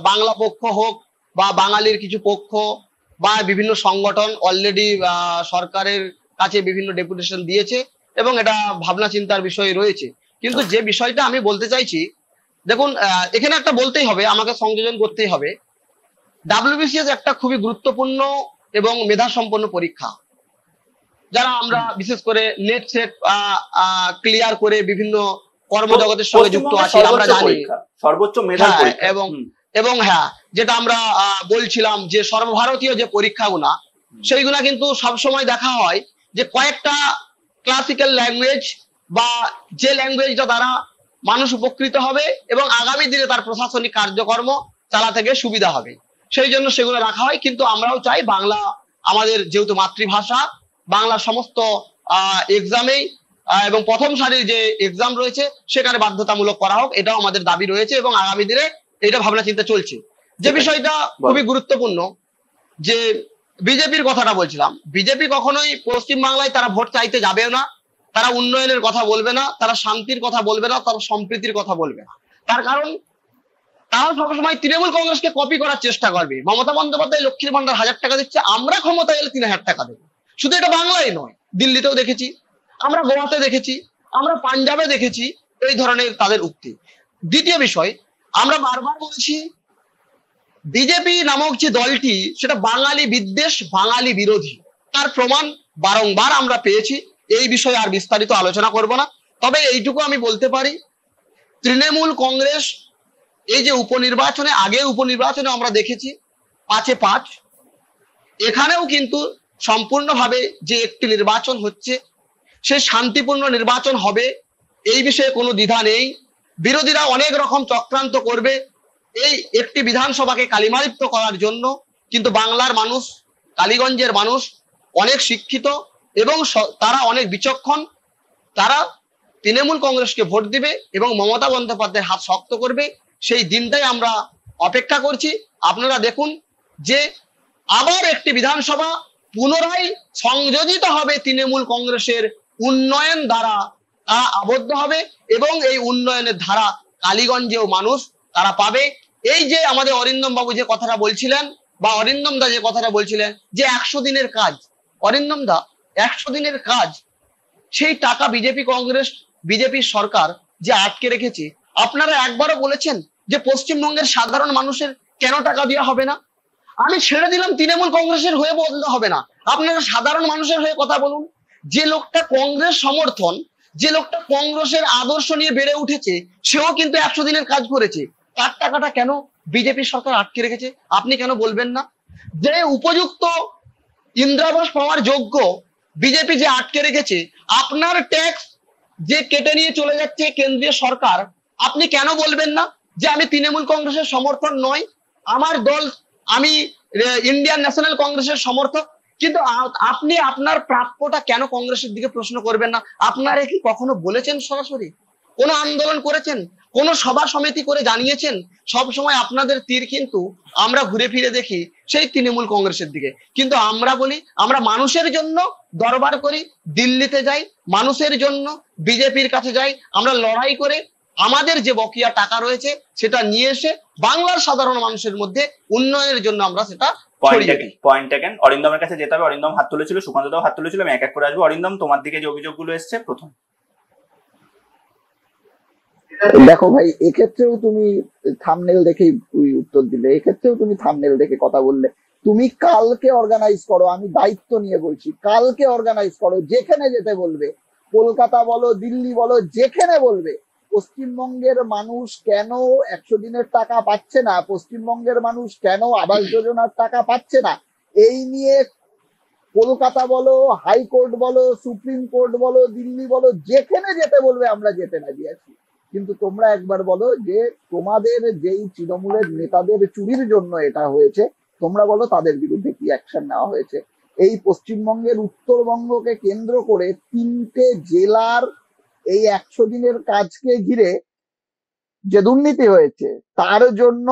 বাংলা পক্ষ হোক বা বাঙালির কিছু পক্ষ বা বিভিন্ন সংগঠন অলরেডি সরকারের কাছে বিভিন্ন ডেপুটেশন দিয়েছে এবং এটা ভাবনা চিন্তার বিষয় রয়েছে। কিন্তু যে বিষয়টা আমি বলতে চাইছি, দেখুন, এখানে একটা বলতেই হবে, আমাকে সংযোজন করতেই হবে, WBCS একটা খুবই গুরুত্বপূর্ণ এবং মেধা সম্পন্ন পরীক্ষা, যারা আমরা বিশেষ করে নেট সেট ক্লিয়ার করে বিভিন্ন কর্মজগতের সঙ্গে যুক্ত আছি, আমরা জানি সর্বোচ্চ মেধার পরীক্ষা। এবং হ্যাঁ, যেটা আমরা বলছিলাম যে সর্বভারতীয় যে পরীক্ষাগুলা, সেইগুলা কিন্তু সবসময় দেখা হয় যে কয়েকটা ক্লাসিক্যাল ল্যাঙ্গুয়েজ বা যে ল্যাঙ্গুয়েজটা দ্বারা মানুষ উপকৃত হবে এবং আগামী দিনে তার প্রশাসনিক কার্যকর্ম চালাতে গিয়ে সুবিধা হবে, সেই জন্য সেগুলো রাখা হয়। কিন্তু আমরাও চাই বাংলা আমাদের যেহেতু মাতৃভাষা, বাংলা সমস্ত এক্সামেই এবং প্রথম সারির যে এক্সাম রয়েছে সেখানে বাধ্যতামূলক করা হোক, এটাও আমাদের দাবি রয়েছে এবং আগামী দিনে এটা ভাবনা চিন্তা চলছে। যে বিষয়টা খুবই গুরুত্বপূর্ণ, যে বিজেপির কথাটা বলছিলাম, বিজেপি কখনোই পশ্চিম বাংলায় তারা ভোট চাইতে যাবেও না, তারা উন্নয়নের কথা বলবে না, তারা শান্তির কথা বলবে না, তারা সম্প্রীতির কথা বলবে না। তার কারণ তারা সবসময় তৃণমূল কংগ্রেসকে কপি করার চেষ্টা করবে। মমতা বন্দ্যোপাধ্যায় লক্ষ্মীর ভান্ডার 1000 টাকা দিচ্ছে, আমরা ক্ষমতায় এলে 3000 টাকা দেবো। শুধু এটা বাংলায় নয়, দিল্লিতেও দেখেছি, আমরা গোয়াতে দেখেছি, আমরা পাঞ্জাবে দেখেছি এই ধরনের তাদের উক্তি। দ্বিতীয় বিষয়, আমরা বারবার বলছি বিজেপি নামক যে দলটি সেটা বাঙালি বিদ্বেষ, বাঙালি বিরোধী, তার প্রমাণ বারংবার আমরা পেয়েছি। এই বিষয়ে আর বিস্তারিত আলোচনা করব না। তবে এইটুকু আমি বলতে পারি, তৃণমূল কংগ্রেস এই যে উপনির্বাচনে, আগে উপনির্বাচনে আমরা দেখেছি 5-5, এখানেও কিন্তু সম্পূর্ণভাবে যে একটি নির্বাচন হচ্ছে সে শান্তিপূর্ণ নির্বাচন হবে, এই বিষয়ে কোনো দ্বিধা নেই। বিরোধীরা অনেক রকম চক্রান্ত করবে এই একটি বিধানসভাকে কালিমালিপ্ত করার জন্য, কিন্তু বাংলার মানুষ, কালীগঞ্জের মানুষ অনেক শিক্ষিত এবং তারা অনেক বিচক্ষণ। তারা তৃণমূল কংগ্রেসকে ভোট দিবে এবং মমতা বন্দ্যোপাধ্যায়ের হাত শক্ত করবে। সেই দিনটাই আমরা অপেক্ষা করছি। আপনারা দেখুন যে আবার একটি বিধানসভা পুনরায় সংযোজিত হবে তৃণমূল কংগ্রেসের উন্নয়ন দ্বারা, তা আবদ্ধ হবে এবং এই উন্নয়নের ধারা কালীগঞ্জেও মানুষ তারা পাবে। এই যে আমাদের অরিন্দম বাবু যে কথাটা বলছিলেন, বা অরিন্দম দা যে কথাটা বলছিলেন যে 100 দিনের কাজ, অরিন্দম দা 100 দিনের কাজ, সেই টাকা বিজেপির সরকার যে আটকে রেখেছে, আপনারা একবারও বলেছেন যে পশ্চিমবঙ্গের সাধারণ মানুষের কেন টাকা দেওয়া হবে না? আমি ছেড়ে দিলাম তৃণমূল কংগ্রেসের হয়ে বলতে হবে না, আপনারা সাধারণ মানুষের হয়ে কথা বলুন। যে লোকটা কংগ্রেস সমর্থন, যে লোকটা কংগ্রেসের আদর্শ নিয়ে বেড়ে উঠেছে, সেও কিন্তু 100 দিনের কাজ করেছে। তার টাকাটা কেন বিজেপির সরকার আটকে রেখেছে আপনি কেন বলবেন না? যে উপযুক্ত ইন্দিরাবাস পাওয়ার যোগ্য বিজেপি যে আটকে রেখেছে, আপনার ট্যাক্স যে কেটে নিয়ে চলে যাচ্ছে কেন্দ্রীয় সরকার, আপনি কেন বলবেন না যে আমি তৃণমূল কংগ্রেসের সমর্থন নয়, আমার দল, আমি ইন্ডিয়ান ন্যাশনাল কংগ্রেসের সমর্থক? কিন্তু আপনি আপনার প্রাপ্যটা কেন কংগ্রেসের দিকে প্রশ্ন করবেন না? আপনারা কি কখনো বলেছেন সরাসরি? কোনো আন্দোলন করেছেন? কোনো সভা সমিতি করে জানিয়েছেন? সব সময় আপনাদের তীর কিন্তু আমরা ঘুরে ফিরে দেখি সেই তৃণমূল কংগ্রেসের দিকে। কিন্তু আমরা বলি আমরা মানুষের জন্য দরবার করি, দিল্লিতে যাই, মানুষের জন্য বিজেপির কাছে যাই, আমরা লড়াই করে আমাদের যে বকেয়া টাকা রয়েছে সেটা নিয়ে এসে বাংলার সাধারণ মানুষের মধ্যে উন্নয়নের জন্য আমরা সেটা পয়েন্ট টেকেন। অরিন্দমের কাছে যেতে হবে। অরিন্দম হাত তুলেছিল, সুকান্ত দাও হাত তুলেছিল, আমি এক এক করে আসবো। অরিন্দম, তোমার দিকে যে অভিযোগগুলো এসছে, প্রথম দেখো ভাই, এক্ষেত্রেও তুমি থাম্বনেল দেখেই উত্তর দিলে, এক্ষেত্রেও তুমি থাম্বনেল দেখে কথা বললে। তুমি কালকে অর্গানাইজ করো, আমি দায়িত্ব নিয়ে বলছি, কালকে অর্গানাইজ করো, যেখানে যেতে বলবে, কলকাতা বলো, দিল্লি বলো, যেখানে বলবে। পশ্চিমবঙ্গের মানুষ কেন 100 দিনের টাকা পাচ্ছে না, পশ্চিমবঙ্গের মানুষ কেন আবাস যোজনার টাকা পাচ্ছে না, এই নিয়ে কলকাতা বলো, হাইকোর্ট বলো, সুপ্রিম কোর্ট বলো, দিল্লি বলো, যেখানে যেতে বলবে আমরা যেতে রাজি আছি। কিন্তু তোমরা একবার বলো যে তোমাদের যেই তৃণমূলের নেতাদের চুরির জন্য এটা হয়েছে, তোমরা বলো তাদের বিরুদ্ধে কি অ্যাকশন নেওয়া হয়েছে। এই পশ্চিমবঙ্গের উত্তরবঙ্গকে কেন্দ্র করে 3টে জেলার এই 100 দিনের কাজকে ঘিরে যে দুর্নীতি হয়েছে, তার জন্য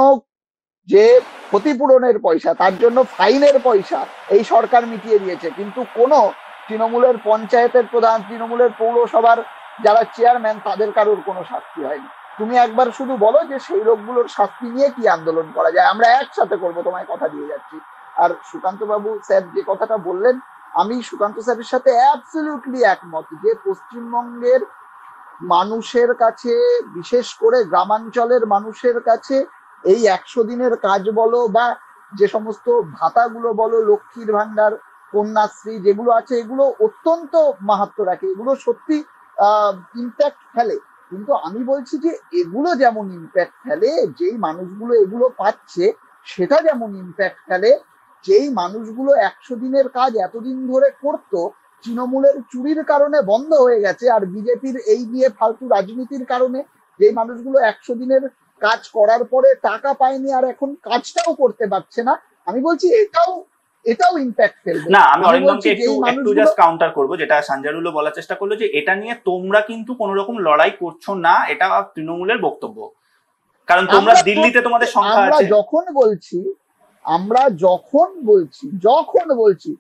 যে ক্ষতিপূরণের পয়সা, তার জন্য ফাইনের পয়সা এই সরকার মিটিয়ে দিয়েছে, কিন্তু কোনো তৃণমূলের পঞ্চায়েতের প্রধান, তৃণমূলের পৌরসভার যারা চেয়ারম্যান, তাদের কারোর কোনো শাস্তি হয়নি। তুমি একবার শুধু বলো যে সেই লোকগুলোর শাস্তি নিয়ে কি আন্দোলন করা যায়, আমরা একসাথে করবো, তোমায় কথা দিয়ে যাচ্ছি। আর সুকান্ত বাবু স্যার যে কথাটা বললেন, আমি সুকান্ত স্যারের সাথে অ্যাবসলিউটলি একমত যে পশ্চিমবঙ্গের মানুষের কাছে, বিশেষ করে গ্রামাঞ্চলের মানুষের কাছে এই 100 দিনের কাজ বলো বা যে সমস্ত ভাতাগুলো বলো, লক্ষ্মীর ভান্ডার, কন্যাশ্রী যেগুলো আছে, এগুলো অত্যন্ত মাহাত্ম্য রাখে, এগুলো সত্যি ইম্প্যাক্ট ফেলে। কিন্তু আমি বলছি যে এগুলো যেমন ইম্প্যাক্ট ফেলে, যেই মানুষগুলো এগুলো পাচ্ছে, সেটা যেমন ইম্প্যাক্ট ফেলে যেই মানুষগুলো 100 দিনের কাজ এতদিন ধরে করতো, তৃণমূলের চুরির কারণে বন্ধ হয়ে গেছে, আর বিজেপির এই নিয়ে ফালতু রাজনীতির কারণে যেই মানুষগুলো 100 দিনের কাজ করার পরে টাকা পায়নি আর এখন কাজটাও করতে পারছে না, আমি বলছি এটাও ইম্প্যাক্ট ফেলবে। না, আমি অরিন্দমকে একটু জাস্ট কাউন্টার করবো, যেটা সঞ্জয়ুলও বলার চেষ্টা করলো, যে এটা নিয়ে তোমরা কিন্তু কোন রকম লড়াই করছো না, এটা তৃণমূলের বক্তব্য। কারণ তোমরা দিল্লিতে তোমাদের সংখ্যা আছে। আমরা যখন বলছি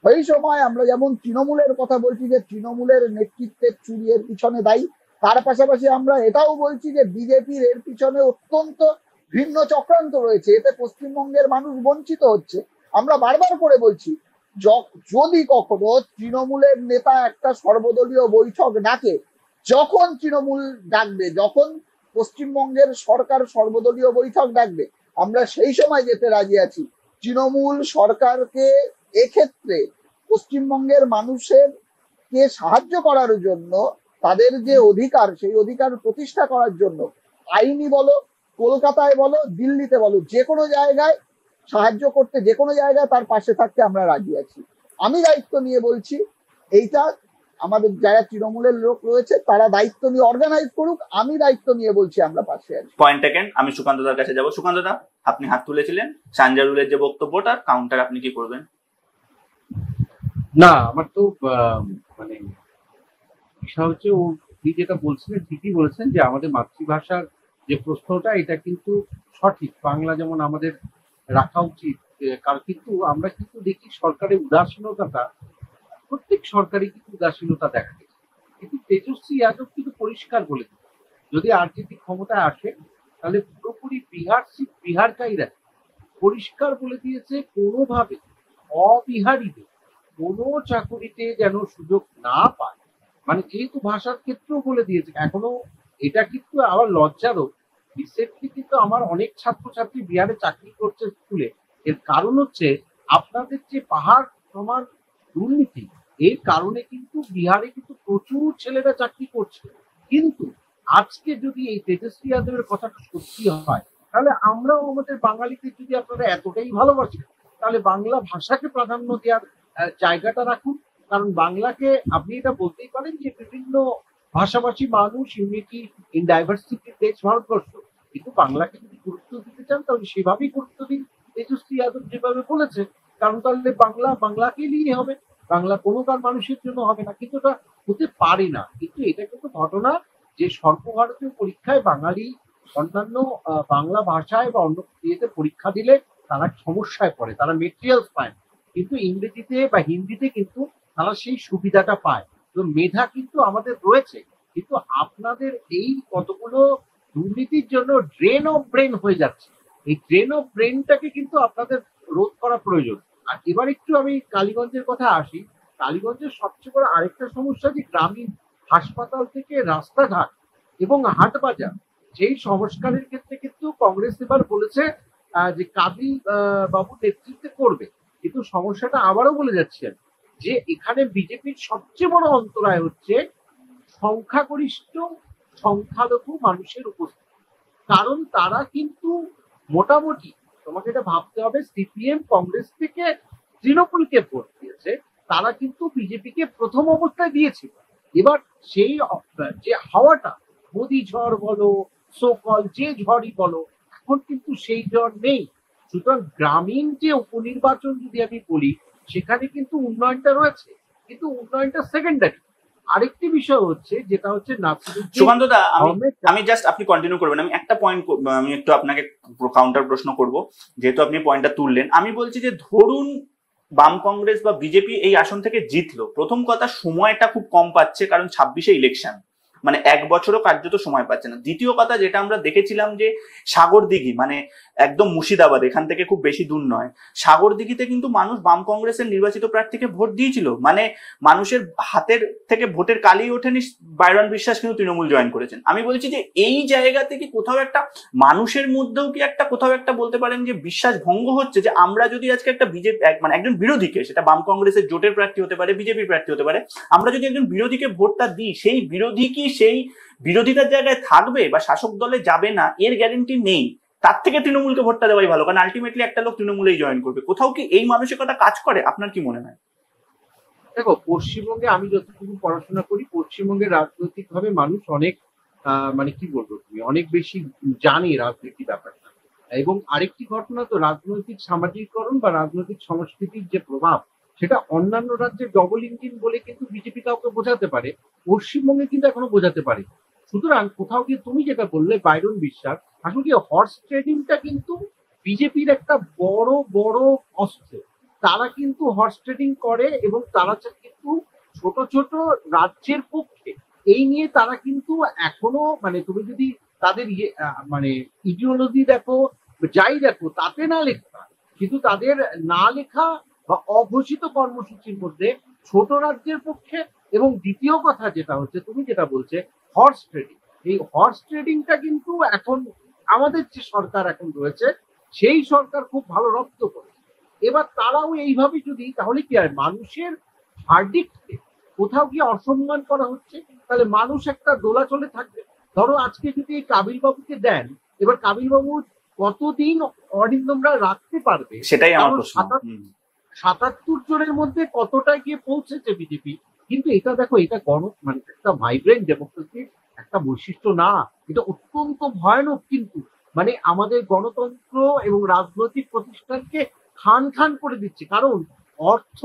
সেই সময় আমরা যেমন তৃণমূলের কথা বলছি যে তৃণমূলের নেতৃত্বের চুরির পিছনে দায়ী, তার পাশাপাশি আমরা এটাও বলছি যে বিজেপির এর পিছনে অত্যন্ত ভিন্ন চক্রান্ত রয়েছে, এতে পশ্চিমবঙ্গের মানুষ বঞ্চিত হচ্ছে। আমরা বারবার করে বলছি, যদি কখনো তৃণমূলের নেতা একটা সর্বদলীয় বৈঠক ডাকে, যখন তৃণমূল ডাকবে, যখন পশ্চিমবঙ্গের সরকার সর্বদলীয় বৈঠক ডাকবে, আমরা সেই সময় যেতে রাজি আছি। তৃণমূল সরকারকে এক্ষেত্রে পশ্চিমবঙ্গের মানুষের কে সাহায্য করার জন্য, তাদের যে অধিকার সেই অধিকার প্রতিষ্ঠা করার জন্য আইনি বলো, কলকাতায় বলো, দিল্লিতে বলো, যে কোনো জায়গায় সাহায্য করতে, যে কোনো জায়গায় তার পাশে থাকতে আমরা রাজি আছি। আমি দায়িত্ব নিয়ে বলছি, এইটা আমাদের যারা তৃণমূলের লোক রয়েছে তারা দায়িত্ব নিয়ে অর্গানাইজ করুক, আমি দায়িত্ব নিয়ে বলছি আমরা পাশে আছি। Point taken. আমি সুকান্ত দার কাছে যাবো। সুকান্ত দা, আপনি হাত তুলেছিলেন, সানজারুলের যে বক্তব্যটা কাউন্টার আপনি কি করবেন? না, আমার তো মানে বিষয় হচ্ছে উনি যেটা বলছিলেন ঠিকই বলেছেন যে আমাদের মাতৃভাষার যে প্রশ্নটা এটা কিন্তু সঠিক, বাংলা যেমন আমাদের রাখা উচিত। কারণ কিন্তু আমরা কিন্তু দেখি সরকারের উদাসীনতাটা, প্রত্যেক সরকারই কিন্তু উদাসীনতা দেখা গেছে, কিন্তু তেজস্বী যাদব কিন্তু পরিষ্কার বলে দিল যদি আরজেপি ক্ষমতায় আসে তাহলে পুরোপুরি বিহার সিট বিহারকাই রাখে। পরিষ্কার বলে দিয়েছে কোনোভাবে অবিহারীদের কোনো চাকুরিতে যেন সুযোগ না পায়। মানে যেহেতু ভাষার ক্ষেত্রেও বলে দিয়েছে, এখনো এটা কিন্তু আবার লজ্জারও, রিসেন্টলি কিন্তু আমার অনেক ছাত্রছাত্রী বিহারে চাকরি করছে স্কুলে। এর কারণ হচ্ছে আপনাদের যে পাহাড় সমান দুর্নীতি, এর কারণে কিন্তু বিহারে কিন্তু প্রচুর ছেলেরা চাকরি করছে। কিন্তু আজকে যদি এই তেজস্বী যাদবের কথাটা সত্যি হয়, তাহলে আমরাও আমাদের বাঙালিদের যদি আপনারা এতটাই ভালোবাসেন, তাহলে বাংলা ভাষাকে প্রাধান্য দেওয়ার জায়গাটা রাখুন। কারণ বাংলাকে আপনি এটা বলতেই পারেন যে বিভিন্ন ভাষাভাষী মানুষ, ইউনিটি ইন ডাইভার্সিটির দেশ ভারতবর্ষ, কিন্তু বাংলাকে যদি গুরুত্ব দিতে চান তাহলে সেভাবেই গুরুত্ব দিন তেজস্বী যাদব যেভাবে বলেছে। কারণ তাহলে বাংলাকে নিয়ে হবে, বাংলা কোনো কার মানুষের জন্য হবে না, কিন্তু এটা হতে পারে না। কিন্তু এটা কিন্তু ঘটনা যে সর্বভারতীয় পরীক্ষায় বাঙালি অন্যান্য বাংলা ভাষায় বা অন্য ইয়েতে পরীক্ষা দিলে তারা সমস্যায় পড়ে, তারা মেটেরিয়ালস পায় না। কিন্তু ইংরেজিতে বা হিন্দিতে কিন্তু তারা সেই সুবিধাটা পায়। তো মেধা কিন্তু আমাদের রয়েছে, কিন্তু আপনাদের এই কতগুলো দুর্নীতির জন্য ড্রেন অফ ব্রেন হয়ে যাচ্ছে। এই ড্রেন অফ ব্রেনটাকে কিন্তু আপনাদের রোধ করা প্রয়োজন। আর এবার একটু আমি কালীগঞ্জের কথা আসি। কালীগঞ্জের সবচেয়ে বড় আরেকটা সমস্যা যে গ্রামীণ হাসপাতাল থেকে রাস্তাঘাট এবং হাট বাজার সেই সংস্কারের ক্ষেত্রে কিন্তু কংগ্রেস এবার বলেছে যে কাজী বাবু নেতৃত্বে করবে। কিন্তু সমস্যাটা আবারও বলে যাচ্ছেন যে এখানে বিজেপির সবচেয়ে বড় অন্তরায় হচ্ছে সংখ্যাগরিষ্ঠ সংখ্যালঘু মানুষের উপস্থিতি। কারণ তারা কিন্তু মোটামুটি, তোমাকে এটা ভাবতে হবে, সিপিএম কংগ্রেস থেকে তৃণমূলকে ভোট দিয়েছে, তারা কিন্তু বিজেপিকে প্রথম অবস্থায় দিয়েছিল। এবার সেই যে হাওয়াটা, মোদি ঝড় বলো, সোকল যে ঝড়ই বলো, এখন কিন্তু সেই ঝড় নেই। সুতরাং গ্রামীণ যে উপনির্বাচন যদি আমি বলি, সেখানে কিন্তু উন্নয়নটা রয়েছে, কিন্তু উন্নয়নটা সেকেন্ডারি। আরেকটি বিষয় হচ্ছে যেটা হচ্ছে সুকান্ত দা, আমি জাস্ট, আপনি কন্টিনিউ করবেন, আমি একটা পয়েন্ট, আমি একটু আপনাকে কাউন্টার প্রশ্ন করব, যেহেতু আপনি পয়েন্টটা তুললেন। আমি বলছি যে ধরুন বাম কংগ্রেস বা বিজেপি এই আসন থেকে জিতলো, প্রথম কথা সময়টা খুব কম পাচ্ছে, কারণ 26-এ ইলেকশন, মানে 1 বছরও কার্যত সময় পাচ্ছে না। দ্বিতীয় কথা যেটা আমরা দেখেছিলাম যে সাগরদিঘি, মানে একদম মুর্শিদাবাদ, এখান থেকে খুব বেশি দূর নয়, সাগরদিঘিতে কিন্তু মানুষ বাম কংগ্রেসের নির্বাচিত প্রার্থীকে ভোট দিয়েছিল। মানে মানুষের হাতের থেকে ভোটের কালি ওঠেনি, বাইরন বিশ্বাস কিন্তু তৃণমূল জয়েন করেছেন। আমি বলছি যে এই জায়গা থেকে কোথাও একটা মানুষের মধ্যেও কি একটা কোথাও একটা বলতে পারেন যে বিশ্বাস ভঙ্গ হচ্ছে, যে আমরা যদি আজকে একটা বিজেপি, মানে একজন বিরোধীকে, সেটা বাম কংগ্রেসের জোটের প্রার্থী হতে পারে, বিজেপির প্রার্থী হতে পারে, আমরা যদি একজন বিরোধীকে ভোটটা দিই, সেই বিরোধী কি সেই বিরোধিতার জায়গায় থাকবে বা শাসক দলে যাবে না এর গ্যারেন্টি নেই। তার থেকে তৃণমূলকে ভোটটা দেওয়াই ভালো, কারণ আলটিমেটলি একটা লোক তৃণমূলেই জয়েন করবে। কোথাও কি এই মানসিকতা কাজ করে? আপনার কি মনে হয়? দেখো, পশ্চিমবঙ্গে আমি যতটুকু পড়াশোনা করি, পশ্চিমবঙ্গে রাজনৈতিক ভাবে মানুষ অনেক মানে কি বলবো, তুমি অনেক বেশি জানে রাজনীতি ব্যাপারটা। এবং আরেকটি ঘটনা তো, রাজনৈতিক সামাজিকরণ বা রাজনৈতিক সংস্কৃতির যে প্রভাব, সেটা অন্যান্য রাজ্যের ডবল ইঞ্জিন বলে কিন্তু বিজেপি কাউকে বোঝাতে পারে, পশ্চিমবঙ্গে কিন্তু এখনো বোঝাতে পারে। সুতরাং কোথাও গিয়ে তুমি যেটা বললে বাইরন বিশ্বাস, আসলে কি হর্স ট্রেডিংটা কিন্তু বিজেপির একটা বড় বড় অস্ত্র। তারা কিন্তু হর্স ট্রেডিং করে এবং তারা কিন্তু ছোট ছোট রাজ্যের পক্ষে এই নিয়ে তারা কিন্তু এখনো, মানে তুমি যদি তাদের মানে ইডিওলজি দেখো, যাই দেখো, তাতে না লেখা, কিন্তু তাদের না লেখা বা অঘোষিত কর্মসূচির মধ্যে ছোট রাজ্যের পক্ষে। এবং দ্বিতীয় কথা যেটা হচ্ছে, তুমি যেটা বলছে হর্স ট্রেডিং, এই হর্স ট্রেডিংটা কিন্তু এখন আমাদের যে সরকার এখন রয়েছে সেই সরকার খুব ভালো রপ্ত করে। এবার তারাও এইভাবে যদি, তাহলে কি হয়, মানুষের ভার্ডিক্টকে কোথাও গিয়ে অসম্মান করা হচ্ছে, তাহলে মানুষ একটা দোলাচলে থাকবে। ধরো আজকে যদি কাবিল বাবুকে দেন, এবার কাবিল বাবু কতদিন অরিন্দমরা রাখতে পারবে? সেটাই আমার কারণ প্রশ্ন। ৭৭ জনের মধ্যে কতটা গিয়ে পৌঁছেছে বিজেপি। কিন্তু এটা দেখো, এটা মানে একটা ভাইব্রেন্ট ডেমোক্রেসির একটা বৈশিষ্ট্য না, এটা অত্যন্ত ভয়ানক। কিন্তু মানে আমাদের গণতন্ত্র এবং রাজনৈতিক প্রতিষ্ঠানকে খান খান করে দিচ্ছে। কারণ অর্থ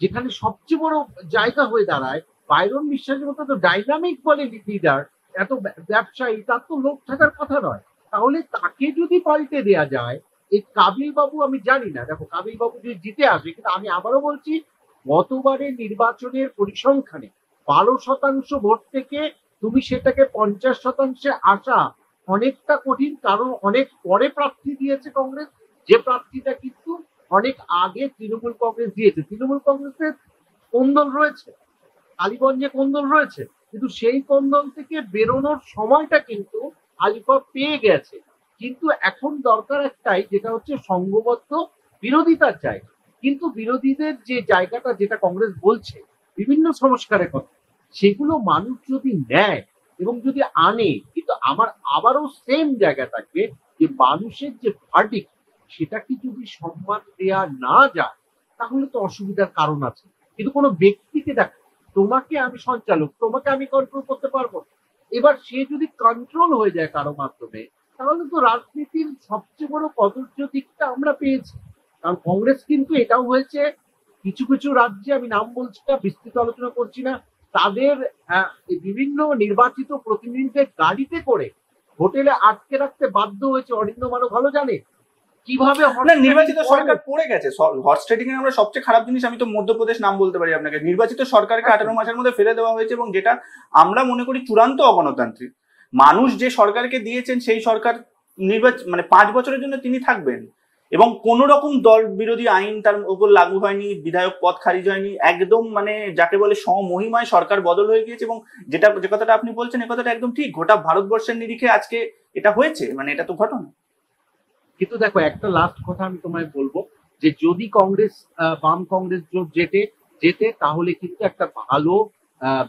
যেখানে সবচেয়ে বড় জায়গা হয়ে দাঁড়ায়, বাইরন বিশ্বাসের মতো তো ডাইনামিক বলে লিডার, এত ব্যবসায়ী, তার তো লোক থাকার কথা নয়। তাহলে তাকে যদি পাল্টে দেয়া যায়, এই কাবিল বাবু, আমি জানি না, দেখো কাবিল বাবু যদি জিতে আসে, কিন্তু আমি আবারও বলছি, গতবারের নির্বাচনের পরিসংখ্যানে ১২% ভোট থেকে তুমি সেটাকে ৫০% আসা অনেকটা কঠিন। কারণ অনেক পরে প্রার্থী দিয়েছে কংগ্রেস, যে প্রার্থীটা কিন্তু অনেক আগে তৃণমূল কংগ্রেস দিয়েছে। তৃণমূল কংগ্রেসের কোন্দল রয়েছে, কালীগঞ্জে কোন্দল রয়েছে, কিন্তু সেই কোন্দল থেকে বেরোনোর সময়টা কিন্তু আলিফা পেয়ে গেছে। কিন্তু এখন দরকার একটাই, যেটা হচ্ছে সংঘবদ্ধ বিরোধিতার জায়গা। কিন্তু বিরোধীদের যে জায়গাটা, যেটা কংগ্রেস বলছে বিভিন্ন সংস্কারের কথা, সেগুলো মানুষ যদি নেয় এবং যদি আনে, কিন্তু আমার আবারও সেম জায়গা থাকবে যে মানুষের যে ভার্ডিক্ট, সেটাকে যদি সম্মান দেয়া না যায়, তাহলে তো অসুবিধার কারণ আছে। কিন্তু কোনো ব্যক্তিকে দেখো, তোমাকে আমি সঞ্চালক, তোমাকে আমি কন্ট্রোল করতে পারবো না। এবার সে যদি কন্ট্রোল হয়ে যায় কারো মাধ্যমে, তাহলে তো রাজনীতির সবচেয়ে বড় কদর্য দিকটা আমরা পেয়েছি। কারণ কংগ্রেস কিন্তু এটাও হয়েছে, কিছু কিছু রাজ্যে, আমি নাম বলছি না, বিস্তৃত আলোচনা করছি না, তাদের বিভিন্ন নির্বাচিত প্রতিনিধিদের গাড়িতে করে হোটেলে আটকে রাখতে বাধ্য হয়েছে। অরিন্দম আরো ভালো জানে কিভাবে নির্বাচিত সরকার পড়ে গেছে। হর্স ট্রেডিং এর আমরা সবচেয়ে খারাপ জিনিস, আমি তো মধ্যপ্রদেশ নাম বলতে পারি আপনাকে, নির্বাচিত সরকারকে 18 মাসের মধ্যে ফেলে দেওয়া হয়েছে, এবং যেটা আমরা মনে করি চূড়ান্ত অগণতান্ত্রিক। মানুষ যে সরকারকে দিয়েছেন, সেই সরকার মানে 5 বছরের জন্য তিনি থাকবেন, এবং কোন রকম দল বিরোধী আইন তার উপর লাগু হয়নি, বিধায়ক পদ খারিজ হয়নি, একদম মানে যাকে বলে সমমহিমায় সরকার বদল হয়ে গিয়েছে। এবং যে কথাটা আপনি বলছেন, এ কথাটা একদম ঠিক, গোটা ভারতবর্ষের নিরিখে আজকে এটা হয়েছে, মানে এটা তো ঘটনা। কিন্তু দেখো, একটা লাস্ট কথা আমি তোমায় বলবো, যে যদি কংগ্রেস, বাম কংগ্রেস জোট যেতে, তাহলে কিন্তু একটা ভালো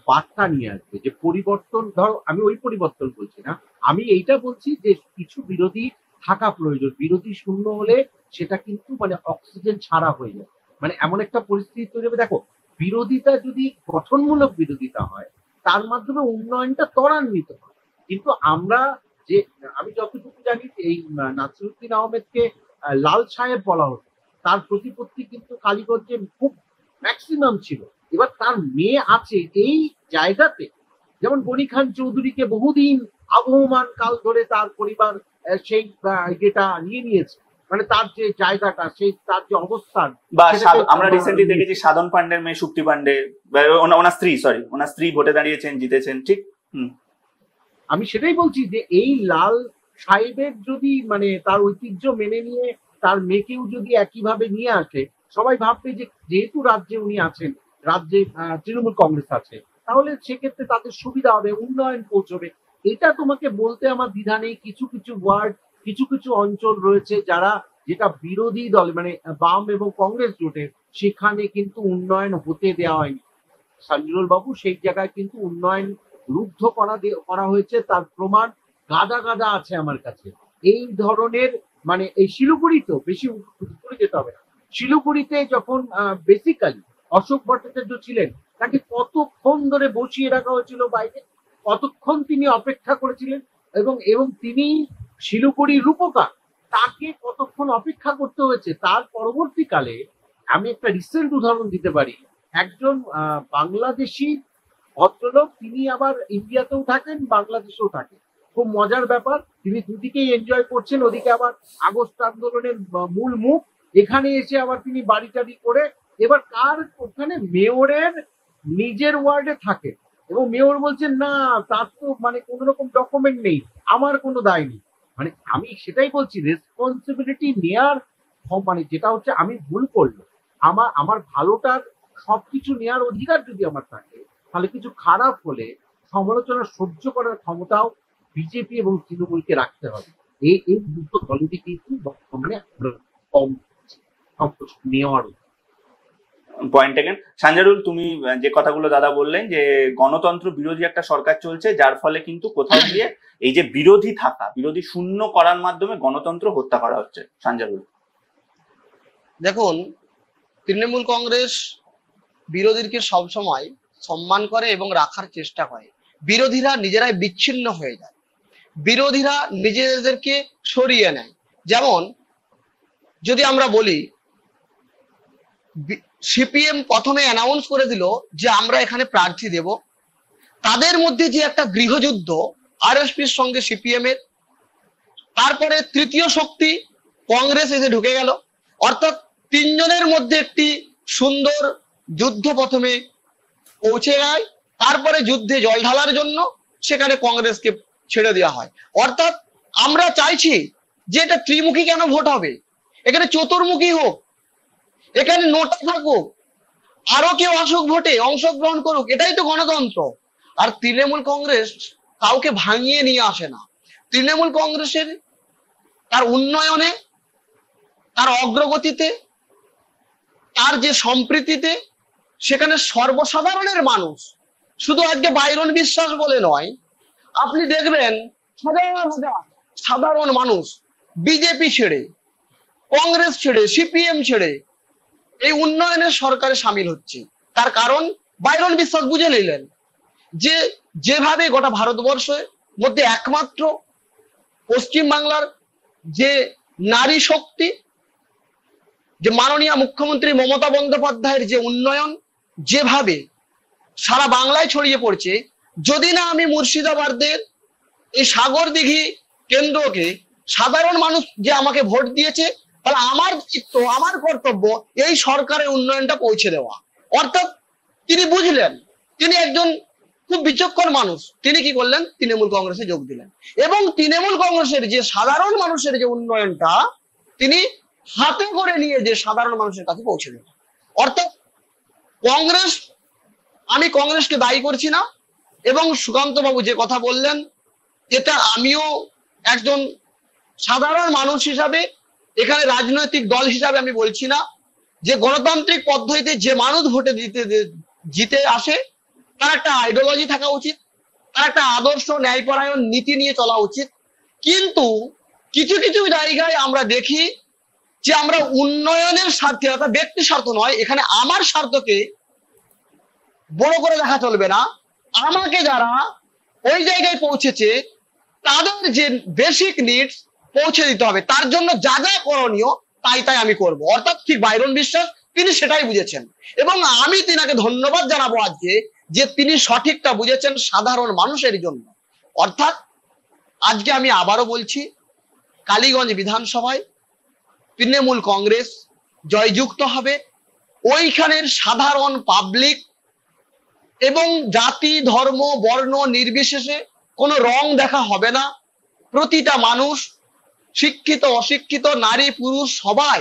বার্তা নিয়ে আসবে, যে পরিবর্তন। ধরো আমি ওই পরিবর্তন বলছি না, আমি এইটা বলছি যে কিছু বিরোধী থাকা প্রয়োজন। বিরোধী শূন্য হলে সেটা কিন্তু মানে অক্সিজেন ছাড়া হয়ে যায়, মানে এমন একটা পরিস্থিতি তৈরি হবে। দেখো, বিরোধিতা যদি গঠনমূলক বিরোধিতা হয়, তার মাধ্যমে উন্নয়নটা ত্বরান্বিত হয়। কিন্তু আমরা যে, আমি যতটুকু জানি, এই নাসিরুদ্দিন আহমেদকে লাল সাহেব বলা হতো, তার প্রতিপত্তি কিন্তু কালীগঞ্জে খুব ম্যাক্সিমাম ছিল। এবার তার মেয়ে আছে এই জায়গাতে, যেমন গনি খান চৌধুরীকে বহুদিন আবহমান কাল ধরে তার পরিবার সেই যেটা নিয়ে নিয়েছে, মানে তার যে জায়গাটা, সেই তার যে অবস্থান। বা আমরা রিসেন্টলি দেখেছি সাধন পান্ডের মেয়ে শুক্তি পান্ডে, ওনার স্ত্রী ভোটে দাঁড়িয়েছেন, জিতেছেন। ঠিক, আমি সেটাই বলছি, যে এই লাল সাহেবের যদি মানে তার ঐতিহ্য মেনে নিয়ে তার মেয়েকেও যদি একইভাবে নিয়ে আসে, সবাই ভাববে যে যেহেতু রাজ্যে উনি আছেন, রাজ্যে তৃণমূল কংগ্রেস আছে, তাহলে সেক্ষেত্রে তাদের সুবিধা হবে, উন্নয়ন পৌঁছবে। এটা তোমাকে বলতে আমার দ্বিধা নেই। কিছু কিছু ওয়ার্ড, কিছু কিছু অঞ্চল রয়েছে যারা, যেটা বিরোধী দল মানে বাম এবং কংগ্রেস জোটের, সেখানে কিন্তু উন্নয়ন হতে দেওয়া হয়নি। সঞ্জুরুল বাবু সেই জায়গায় কিন্তু উন্নয়ন রুদ্ধ করা হয়েছে, তার প্রমাণ গাদা গাদা আছে আমার কাছে। এই ধরনের মানে এই শিলিগুড়ি, তো বেশি দূরে যেতে হবে না, শিলিগুড়িতে যখন বেসিক্যালি অশোক ভট্টাচার্য ছিলেন, তাকে কতক্ষণ ধরে বসিয়ে রাখা হয়েছিল বাইরে, কতক্ষণ তিনি অপেক্ষা করেছিলেন, এবং তিনি শিলিগুড়ির রূপকার, তাকে কতক্ষণ অপেক্ষা করতে হয়েছে। তার পরবর্তীকালে আমি একটা রিসেন্ট উদাহরণ দিতে পারি, একজন বাংলাদেশি ভদ্রলোক, তিনি আবার ইন্ডিয়াতেও থাকেন, বাংলাদেশেও থাকেন। খুব মজার ব্যাপার, তিনি দুদিকেই এনজয় করছেন। ওদিকে আবার আগস্ট আন্দোলনের মূল মুখ, এখানে এসে আবার তিনি বাড়ি টাড়ি করে, এবার কার ওখানে মেয়রের নিজের ওয়ার্ডে থাকে, এবং মেয়র বলছেন না, তার তো মানে কোন রকম ডকুমেন্ট নেই, আমার কোনো দায় নেই। মানে আমি সেটাই বলছি, রেসপন্সিবিলিটি নেয়ার, মানে যেটা হচ্ছে আমি ভুল করলো, আমার ভালোটার সবকিছু নেয়ার অধিকার যদি আমার থাকে, তাহলে কিছু খারাপ হলে সমালোচনা সহ্য করার ক্ষমতাও বিজেপি এবং তৃণমূলকে রাখতে হবে। এই দুটো দলেরই কিন্তু বর্তমানে কম নেওয়ার পয়েন্ট টেকেন। সাঞ্জারুল, তুমি যে কথাগুলো দাদা বললেন যে গণতন্ত্র বিরোধী একটা সরকার চলছে, যার ফলে কিন্তু কোথাও গিয়ে এই যে বিরোধী থাকা, বিরোধী শূন্য করার মাধ্যমে গণতন্ত্র হত্যা করা হচ্ছে। সাঞ্জারুল, দেখুন, তৃণমূল কংগ্রেস বিরোধীকে সবসময় সম্মান করে এবং রাখার চেষ্টা করে। বিরোধীরা নিজেরাই বিচ্ছিন্ন হয়ে যায়, বিরোধীরা নিজেদেরকে সরিয়ে নেয়। যেমন যদি আমরা বলি, সিপিএম প্রথমে অ্যানাউন্স করে দিল যে আমরা এখানে প্রার্থী দেব, তাদের মধ্যে যে একটা গৃহযুদ্ধ আরএসপির সঙ্গে সিপিএম এর, তারপরে তৃতীয় শক্তি কংগ্রেস এসে ঢুকে গেল, অর্থাৎ তিনজনের মধ্যে একটি সুন্দর যুদ্ধ প্রথমে পৌঁছে যায়। তারপরে যুদ্ধে জল ঢালার জন্য সেখানে কংগ্রেসকে ছেড়ে দেওয়া হয়। অর্থাৎ আমরা চাইছি যে এটা ত্রিমুখী কেন ভোট হবে, এখানে চতুর্মুখী হোক, এখানে নোটা থাকুক, আরো কেউ আসুক ভোটে অংশগ্রহণ করুক, এটাই তো গণতন্ত্র। আর তৃণমূল কংগ্রেস কাউকে ভাঙিয়ে নিয়ে আসে না। তৃণমূল কংগ্রেসের তার উন্নয়নে, তার অগ্রগতিতে, তার যে সম্প্রীতিতে, সেখানে সর্বসাধারণের মানুষ, শুধু আজকে বাইরন বিশ্বাস বলে নয়, আপনি দেখবেন হাজার হাজার সাধারণ মানুষ বিজেপি ছেড়ে, কংগ্রেস ছেড়ে, সিপিএম ছেড়ে এই উন্নয়নের সরকারে সামিল হচ্ছে। তার কারণ বাইরন বিশ্বাস বুঝে নিলেন যে যেভাবে গোটা ভারতবর্ষের মধ্যে একমাত্র পশ্চিম বাংলার যে নারী শক্তি, যে মাননীয় মুখ্যমন্ত্রী মমতা বন্দ্যোপাধ্যায়ের যে উন্নয়ন যেভাবে সারা বাংলায় ছড়িয়ে পড়ছে, যদি না আমি মুর্শিদাবাদের এই সাগর দিঘি কেন্দ্রকে সাধারণ মানুষ যে আমাকে ভোট দিয়েছে, তাহলে আমার দায়িত্ব, আমার কর্তব্য এই সরকারের উন্নয়নটা পৌঁছে দেওয়া। অর্থাৎ তিনি বুঝলেন, তিনি একজন খুব বিচক্ষণ মানুষ, তিনি কি করলেন, তৃণমূল কংগ্রেসে যোগ দিলেন এবং তৃণমূল কংগ্রেসের যে সাধারণ মানুষের যে উন্নয়নটা তিনি হাতে করে নিয়ে যে সাধারণ মানুষের কাছে পৌঁছে দিলেন। অর্থাৎ কংগ্রেস, আমি কংগ্রেসকে দায়ী করছি না, এবং সুকান্ত বাবু যে কথা বললেন এটা আমিও একজন সাধারণ মানুষ হিসাবে, এখানে রাজনৈতিক দল হিসাবে আমি বলছি না, যে গণতান্ত্রিক পদ্ধতিতে যে মানুষ ভোটে জিতে আসে তার একটা আইডিওলজি থাকা উচিত, তার একটা আদর্শ ন্যায়পরায়ণ নীতি নিয়ে চলা উচিত। কিন্তু কিছু কিছু জায়গায় আমরা দেখি যে আমরা উন্নয়নের স্বার্থে, অর্থাৎ ব্যক্তি স্বার্থ নয়, এখানে আমার স্বার্থকে বড় করে দেখা চলবে না, আমাকে যারা ওই জায়গায় পৌঁছেছে তাদের যে বেসিক নিডস পৌঁছে দিতে হবে, তার জন্য যা যা করণীয় তাই তাই আমি করব। অর্থাৎ ঠিক বাইরন বিশ্বাস তিনি সেটাই বুঝেছেন এবং আমি তিনাকে ধন্যবাদ জানাবো আজকে যে তিনি সঠিকটা বুঝেছেন সাধারণ মানুষের জন্য। অর্থাৎ আজকে আমি আবারও বলছি, কালীগঞ্জ বিধানসভায় তৃণমূল কংগ্রেস জয়যুক্ত হবে। ওইখানের সাধারণ পাবলিক এবং জাতি, ধর্ম, বর্ণ নির্বিশেষে কোনো রং দেখা হবে না। প্রতিটা মানুষ, শিক্ষিত অশিক্ষিত, নারী পুরুষ সবাই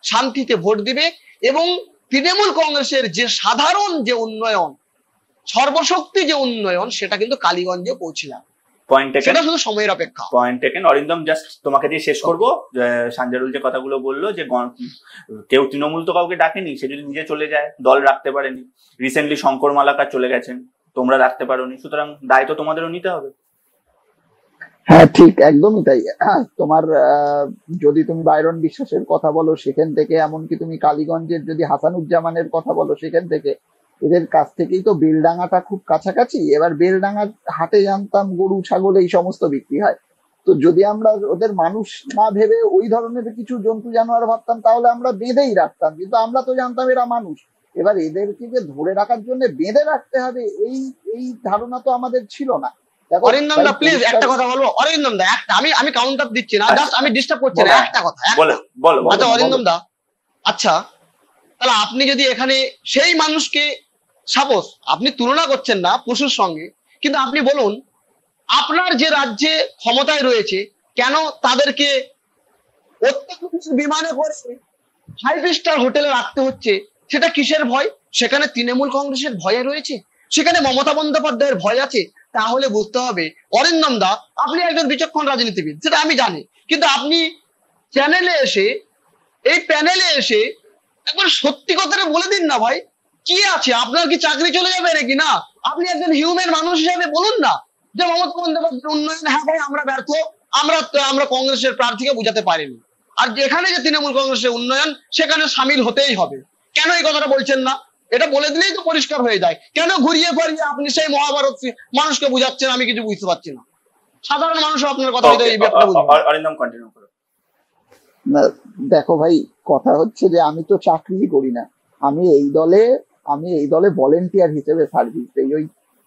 শান্তিতে ভোট দিবে এবং তৃণমূল কংগ্রেসের যে সাধারণ যে উন্নয়ন, সর্বশক্তি যে উন্নয়ন, সেটা কিন্তু কালীগঞ্জে পৌঁছে যাবে। পয়েন্ট টেকেন, সেটা শুধু সময়ের অপেক্ষা। Point taken. অরিন্দম, জাস্ট তোমাকে দিয়ে শেষ করবো। সাঞ্জারুল যে কথাগুলো বললো যে কেউ তৃণমূল তো কাউকে ডাকেনি, সে যদি নিজে চলে যায়, দল রাখতে পারেনি। রিসেন্টলি শঙ্কর মালাকার চলে গেছেন, তোমরা রাখতে পারোনি, সুতরাং দায় তো তোমাদেরও নিতে হবে। হ্যাঁ ঠিক, একদমই তাই। তোমার যদি তুমি বাইরন বিশ্বাসের কথা বলো সেখান থেকে, এমনকি তুমি কালীগঞ্জের যদি হাসানুজ্জামানের কথা বলো সেখান থেকে, এদের কাছ থেকেই তো বেলডাঙ্গাটা খুব কাছাকাছি। এবার বেলডাঙ্গার হাটে জানতাম গরু ছাগল এই সমস্ত বিক্রি হয়, তো যদি আমরা ওদের মানুষ না ভেবে ওই ধরনের কিছু জন্তু জানোয়ার ভাবতাম তাহলে আমরা বেঁধেই রাখতাম, কিন্তু আমরা তো জানতাম এরা মানুষ। এবার এদেরকে যে ধরে রাখার জন্য বেঁধে রাখতে হবে এই ধারণা তো আমাদের ছিল না। অরিন্দম দা প্লিজ একটা কথা বলবো। অরিন্দম দা একটা, আমি কাউন্টার দিচ্ছি না, জাস্ট আমি ডিস্টার্ব করছি না, একটা কথা বলো। আচ্ছা অরিন্দম দা, আচ্ছা তাহলে আপনি যদি এখানে সেই মানুষকে, সাপোজ আপনি তুলনা করছেন না পশুর সঙ্গে, কিন্তু আপনি বলুন আপনার যে রাজ্যে ক্ষমতায় রয়েছে কেন তাদেরকে অত্যাধুনিক বিমানে করে 5 স্টার হোটেলে রাখতে হচ্ছে? সেটা কিসের ভয়? সেখানে তৃণমূল কংগ্রেসের ভয়ে রয়েছে, সেখানে মমতা বন্দ্যোপাধ্যায়ের ভয় আছে, তাহলে বুঝতে হবে অরিন্দম দা আপনি একজন বিচক্ষণ রাজনীতিবিদ, সেটা আমি জানি, কিন্তু আপনি চ্যানেলে এসে, এই প্যানেলে এসে একবার সত্যি কথাটা বলে দিন না ভাই, কি আছে? আপনার কি চাকরি চলে যাবে নাকি? না, আপনি একজন হিউম্যান মানুষ হিসেবে বলুন না যে মমতা বন্দ্যোপাধ্যায়ের উন্নয়ন, হ্যাঁ ভাই আমরা ব্যর্থ, আমরা কংগ্রেসের প্রার্থীকে বুঝাতে পারিনি, আর যেখানে যে তৃণমূল কংগ্রেসের উন্নয়ন সেখানে সামিল হতেই হবে। কেন এই কথাটা বলছেন না? এটা বলে দিলেই তো পরিষ্কার হয়ে যায়। কেন ঘুরিয়ে ফিরিয়ে আপনি সেই মহাভারত মানুষকে বুঝাচ্ছেন? আমি কিছু বুঝতে পারছি না। সাধারণ মানুষ আপনার কথা হয়তো এই ব্যাপারটা বুঝবে না। অরিন্দম কন্টিনিউ করো। না দেখো ভাই, কথা হচ্ছে যে আমি তো চাকরি করি না, আমি এই দলে ভলেন্টিয়ার হিসেবে সার্ভিস দেই। ওই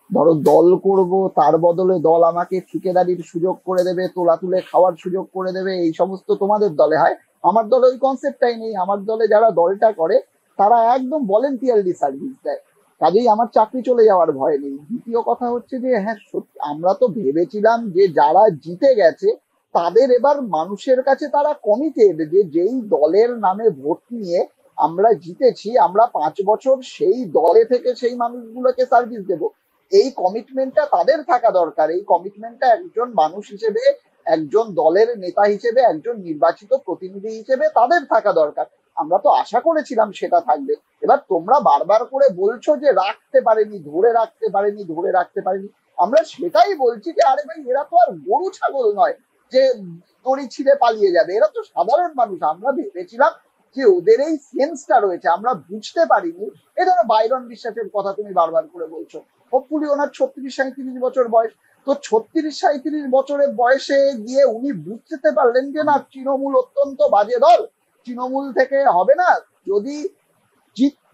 ধরো দল করব, তার বদলে দল আমাকে ঠিকাদারির সুযোগ করে দেবে, তোলা তুলে খাওয়ার সুযোগ করে দেবে, এই সমস্ত তোমাদের দলে হয়। আমার দলে ওই কনসেপ্টটাই নেই। আমার দলে যারা দলটা করে তারা একদম ভলেন্টিয়ারলি সার্ভিস দেয়, কাজেই আমার চাকরি চলে যাওয়ার ভয় নেই। দ্বিতীয় কথা হচ্ছে যে হ্যাঁ সত্যি আমরা তো ভেবেছিলাম যে যারা জিতে গেছে তাদের এবার মানুষের কাছে তারা কমিটেড, যে যেই দলের নামে ভোট নিয়ে আমরা জিতেছি আমরা 5 বছর সেই দলে থেকে সেই মানুষগুলোকে সার্ভিস দেব, এই কমিটমেন্টটা তাদের থাকা দরকার। এই কমিটমেন্টটা একজন মানুষ হিসেবে, একজন দলের নেতা হিসেবে, একজন নির্বাচিত প্রতিনিধি হিসেবে তাদের থাকা দরকার। আমরা তো আশা করেছিলাম সেটা থাকবে। এবার তোমরা বারবার করে বলছো যে রাখতে পারেনি, ধরে রাখতে পারেনি, ধরে রাখতে পারেনি। আমরা সেটাই বলছি যে আরে ভাই এরা তো আর গরু ছাগল নয় যে দড়ি ছিঁড়ে পালিয়ে যাবে, এরা তো সাধারণ মানুষ। আমরা ভেবেছিলাম যে ওদের এই সেন্সটা রয়েছে, আমরা বুঝতে পারিনি। এ ধরো বাইরন বিশ্বাসের কথা তুমি বারবার করে বলছো, হোপফুলি ওনার 36-37 বছর বয়স, তো 36-37 বছরের বয়সে গিয়ে উনি বুঝতে পারলেন যে না তৃণমূল অত্যন্ত বাজে দল, তৃণমূল থেকে হবে না,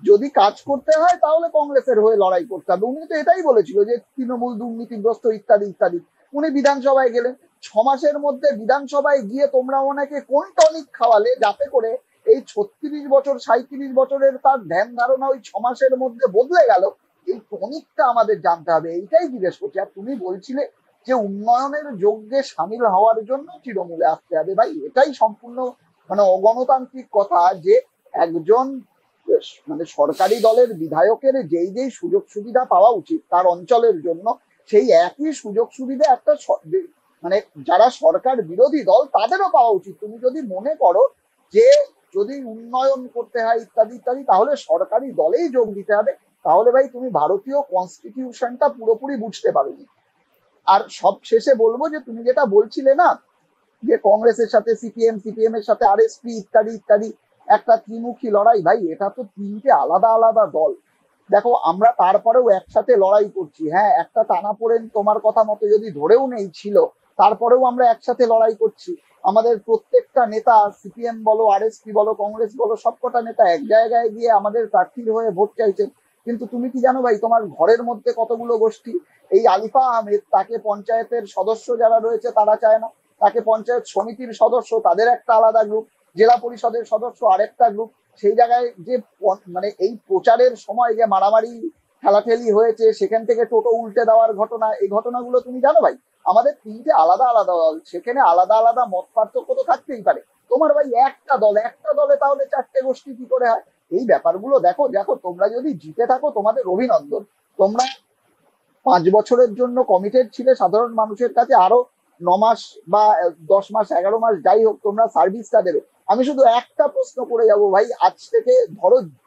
যদি কাজ করতে হয় তাহলে কংগ্রেসের হয়ে লড়াই করতে হবে। উনি তো এটাই বলেছিল যে তৃণমূল দুর্নীতিগ্রস্ত ইত্যাদি ইত্যাদি। উনি বিধানসভায় গেলেন, 6 মাসের মধ্যে বিধানসভায় গিয়ে তোমরা ওনাকে কোন টনিক খাওয়ালে যাতে করে এই 36 বছর 37 বছরের তার ধ্যান ধারণা ওই 6 মাসের মধ্যে বদলে গেল? এই টনিকটা আমাদের জানতে হবে, এইটাই জিজ্ঞেস করছি। আর তুমি বলছিলে যে উন্নয়নের যজ্ঞে সামিল হওয়ার জন্য তৃণমূলে আসতে হবে। ভাই এটাই সম্পূর্ণ মানে অগণতান্ত্রিক কথা যে একজন মানে সরকারি দলের বিধায়কের যেই যেই সুযোগ সুবিধা পাওয়া উচিত তার অঞ্চলের জন্য, সেই একই সুযোগ সুবিধা একটা মানে যারা সরকার বিরোধী দল তাদেরও পাওয়া উচিত। তুমি যদি মনে করো যে যদি উন্নয়ন করতে হয় ইত্যাদি ইত্যাদি তাহলে সরকারি দলেই যোগ দিতে হবে, তাহলে ভাই তুমি ভারতীয় কনস্টিটিউশনটা পুরোপুরি বুঝতে পারোনি। আর সব শেষে বলবো যে তুমি যেটা বলছিলে না যে কংগ্রেসের সাথে সিপিএম এর সাথে আরএসপি ইত্যাদি ইত্যাদি একটা ত্রিমুখী লড়াই, ভাই এটা তো 3টে আলাদা আলাদা দল। দেখো আমরা তারপরেও একসাথে লড়াই করছি। হ্যাঁ একটা টানাপোড়েন তোমার কথা মতো যদি ধরেও নেই ছিল, তারপরেও আমরা একসাথে লড়াই করছি। আমাদের প্রত্যেকটা নেতা সিপিএম বলো, আরএসপি বলো, কংগ্রেস বলো, সবকটা নেতা এক জায়গায় গিয়ে আমাদের প্রার্থীর হয়ে ভোট চাইছেন। কিন্তু তুমি কি জানো ভাই তোমার ঘরের মধ্যে কতগুলো গোষ্ঠী? এই আলিফা আহমেদ, তাকে পঞ্চায়েতের সদস্য যারা রয়েছে তারা চায় না, তাকে পঞ্চায়েত সমিতির সদস্য তাদের একটা আলাদা গ্রুপ, জেলা পরিষদের সদস্য আরেকটা গ্রুপ। সেই জায়গায় যে মানে এই প্রচারের সময় যে মারামারি ঠেলাঠেলি হয়েছে, সেখান থেকে টোটো উল্টে দেওয়ার ঘটনা, এই ঘটনাগুলো তুমি জানো ভাই? আমাদের 3টে আলাদা আলাদা দল, সেখানে আলাদা আলাদা মত পার্থক্য তো থাকতেই পারে। তোমার ভাই একটা দলে তাহলে 4টে গোষ্ঠী কি করে হয়? এই ব্যাপারগুলো দেখো। দেখো তোমরা যদি জিতে থাকো তোমাদের অভিনন্দন, তোমরা 5 বছরের জন্য কমিটেড ছিলে সাধারণ মানুষের কাছে, আরো 9 মাস বা 10 মাস 11 মাস যাই হোক তোমরা সার্ভিসটা দেবে। আমি শুধু একটা প্রশ্ন করে যাব ভাই, আজ থেকে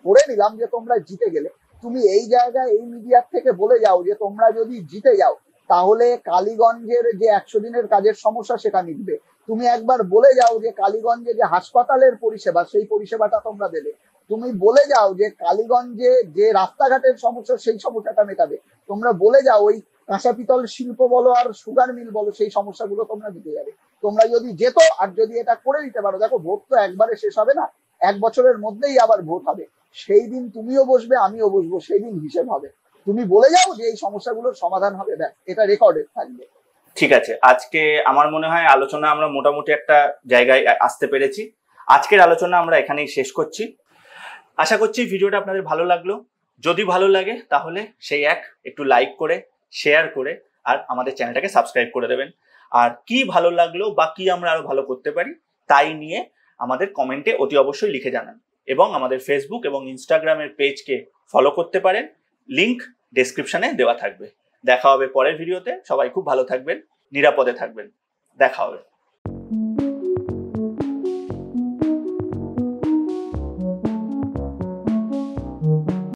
ধরে নিলাম যে তোমরা জিতে গেলে, তুমি এই জায়গায় এই মিডিয়ার থেকে বলে যাও যে তোমরা যদি জিতে যাও তাহলে কালীগঞ্জের যে 100 দিনের কাজের সমস্যা সেটা মিটবে। তুমি একবার বলে যাও যে কালীগঞ্জে যে হাসপাতালের পরিষেবা সেই পরিষেবাটা তোমরা দেবে। তুমি বলে যাও যে কালীগঞ্জে যে রাস্তাঘাটের সমস্যা সেই সমস্যাটা মেটাবে। তোমরা বলে যাও ওই কাঁসা পিতল শিল্প বলো আর সুগার মিল বলো সেই সমস্যাগুলো তোমরা দিতে যাবে। তোমরা যদি যেত আর যদি এটা করে দিতে পারো, দেখো ভোট তো একবারে শেষ হবে না, 1 বছরের মধ্যেই আবার ভোট হবে। সেই দিন তুমিও বসবে আমিও বসবো, সেই দিন হিসেব হবে। তুমি বলে যাও যে এই সমস্যাগুলোর সমাধান হবে, ব্যাস, এটা রেকর্ডে থাকবে। ঠিক আছে, আজকে আমার মনে হয় আলোচনা আমরা মোটামুটি একটা জায়গায় আসতে পেরেছি। আজকের আলোচনা আমরা এখানেই শেষ করছি। আশা করছি ভিডিওটা আপনাদের ভালো লাগলো। যদি ভালো লাগে তাহলে সেই একটু লাইক করে, শেয়ার করে আর আমাদের চ্যানেলটাকে সাবস্ক্রাইব করে দেবেন। আর কি ভালো লাগলো বা কি আমরা আরো ভালো করতে পারি তাই নিয়ে আমাদের কমেন্টে অতি অবশ্যই লিখে জানান। এবং আমাদের ফেসবুক এবং ইনস্টাগ্রামের পেজকে ফলো করতে পারেন, লিংক ডেসক্রিপশনে দেওয়া থাকবে। দেখা হবে পরের ভিডিওতে। সবাই খুব ভালো থাকবেন, নিরাপদে থাকবেন। দেখা হবে।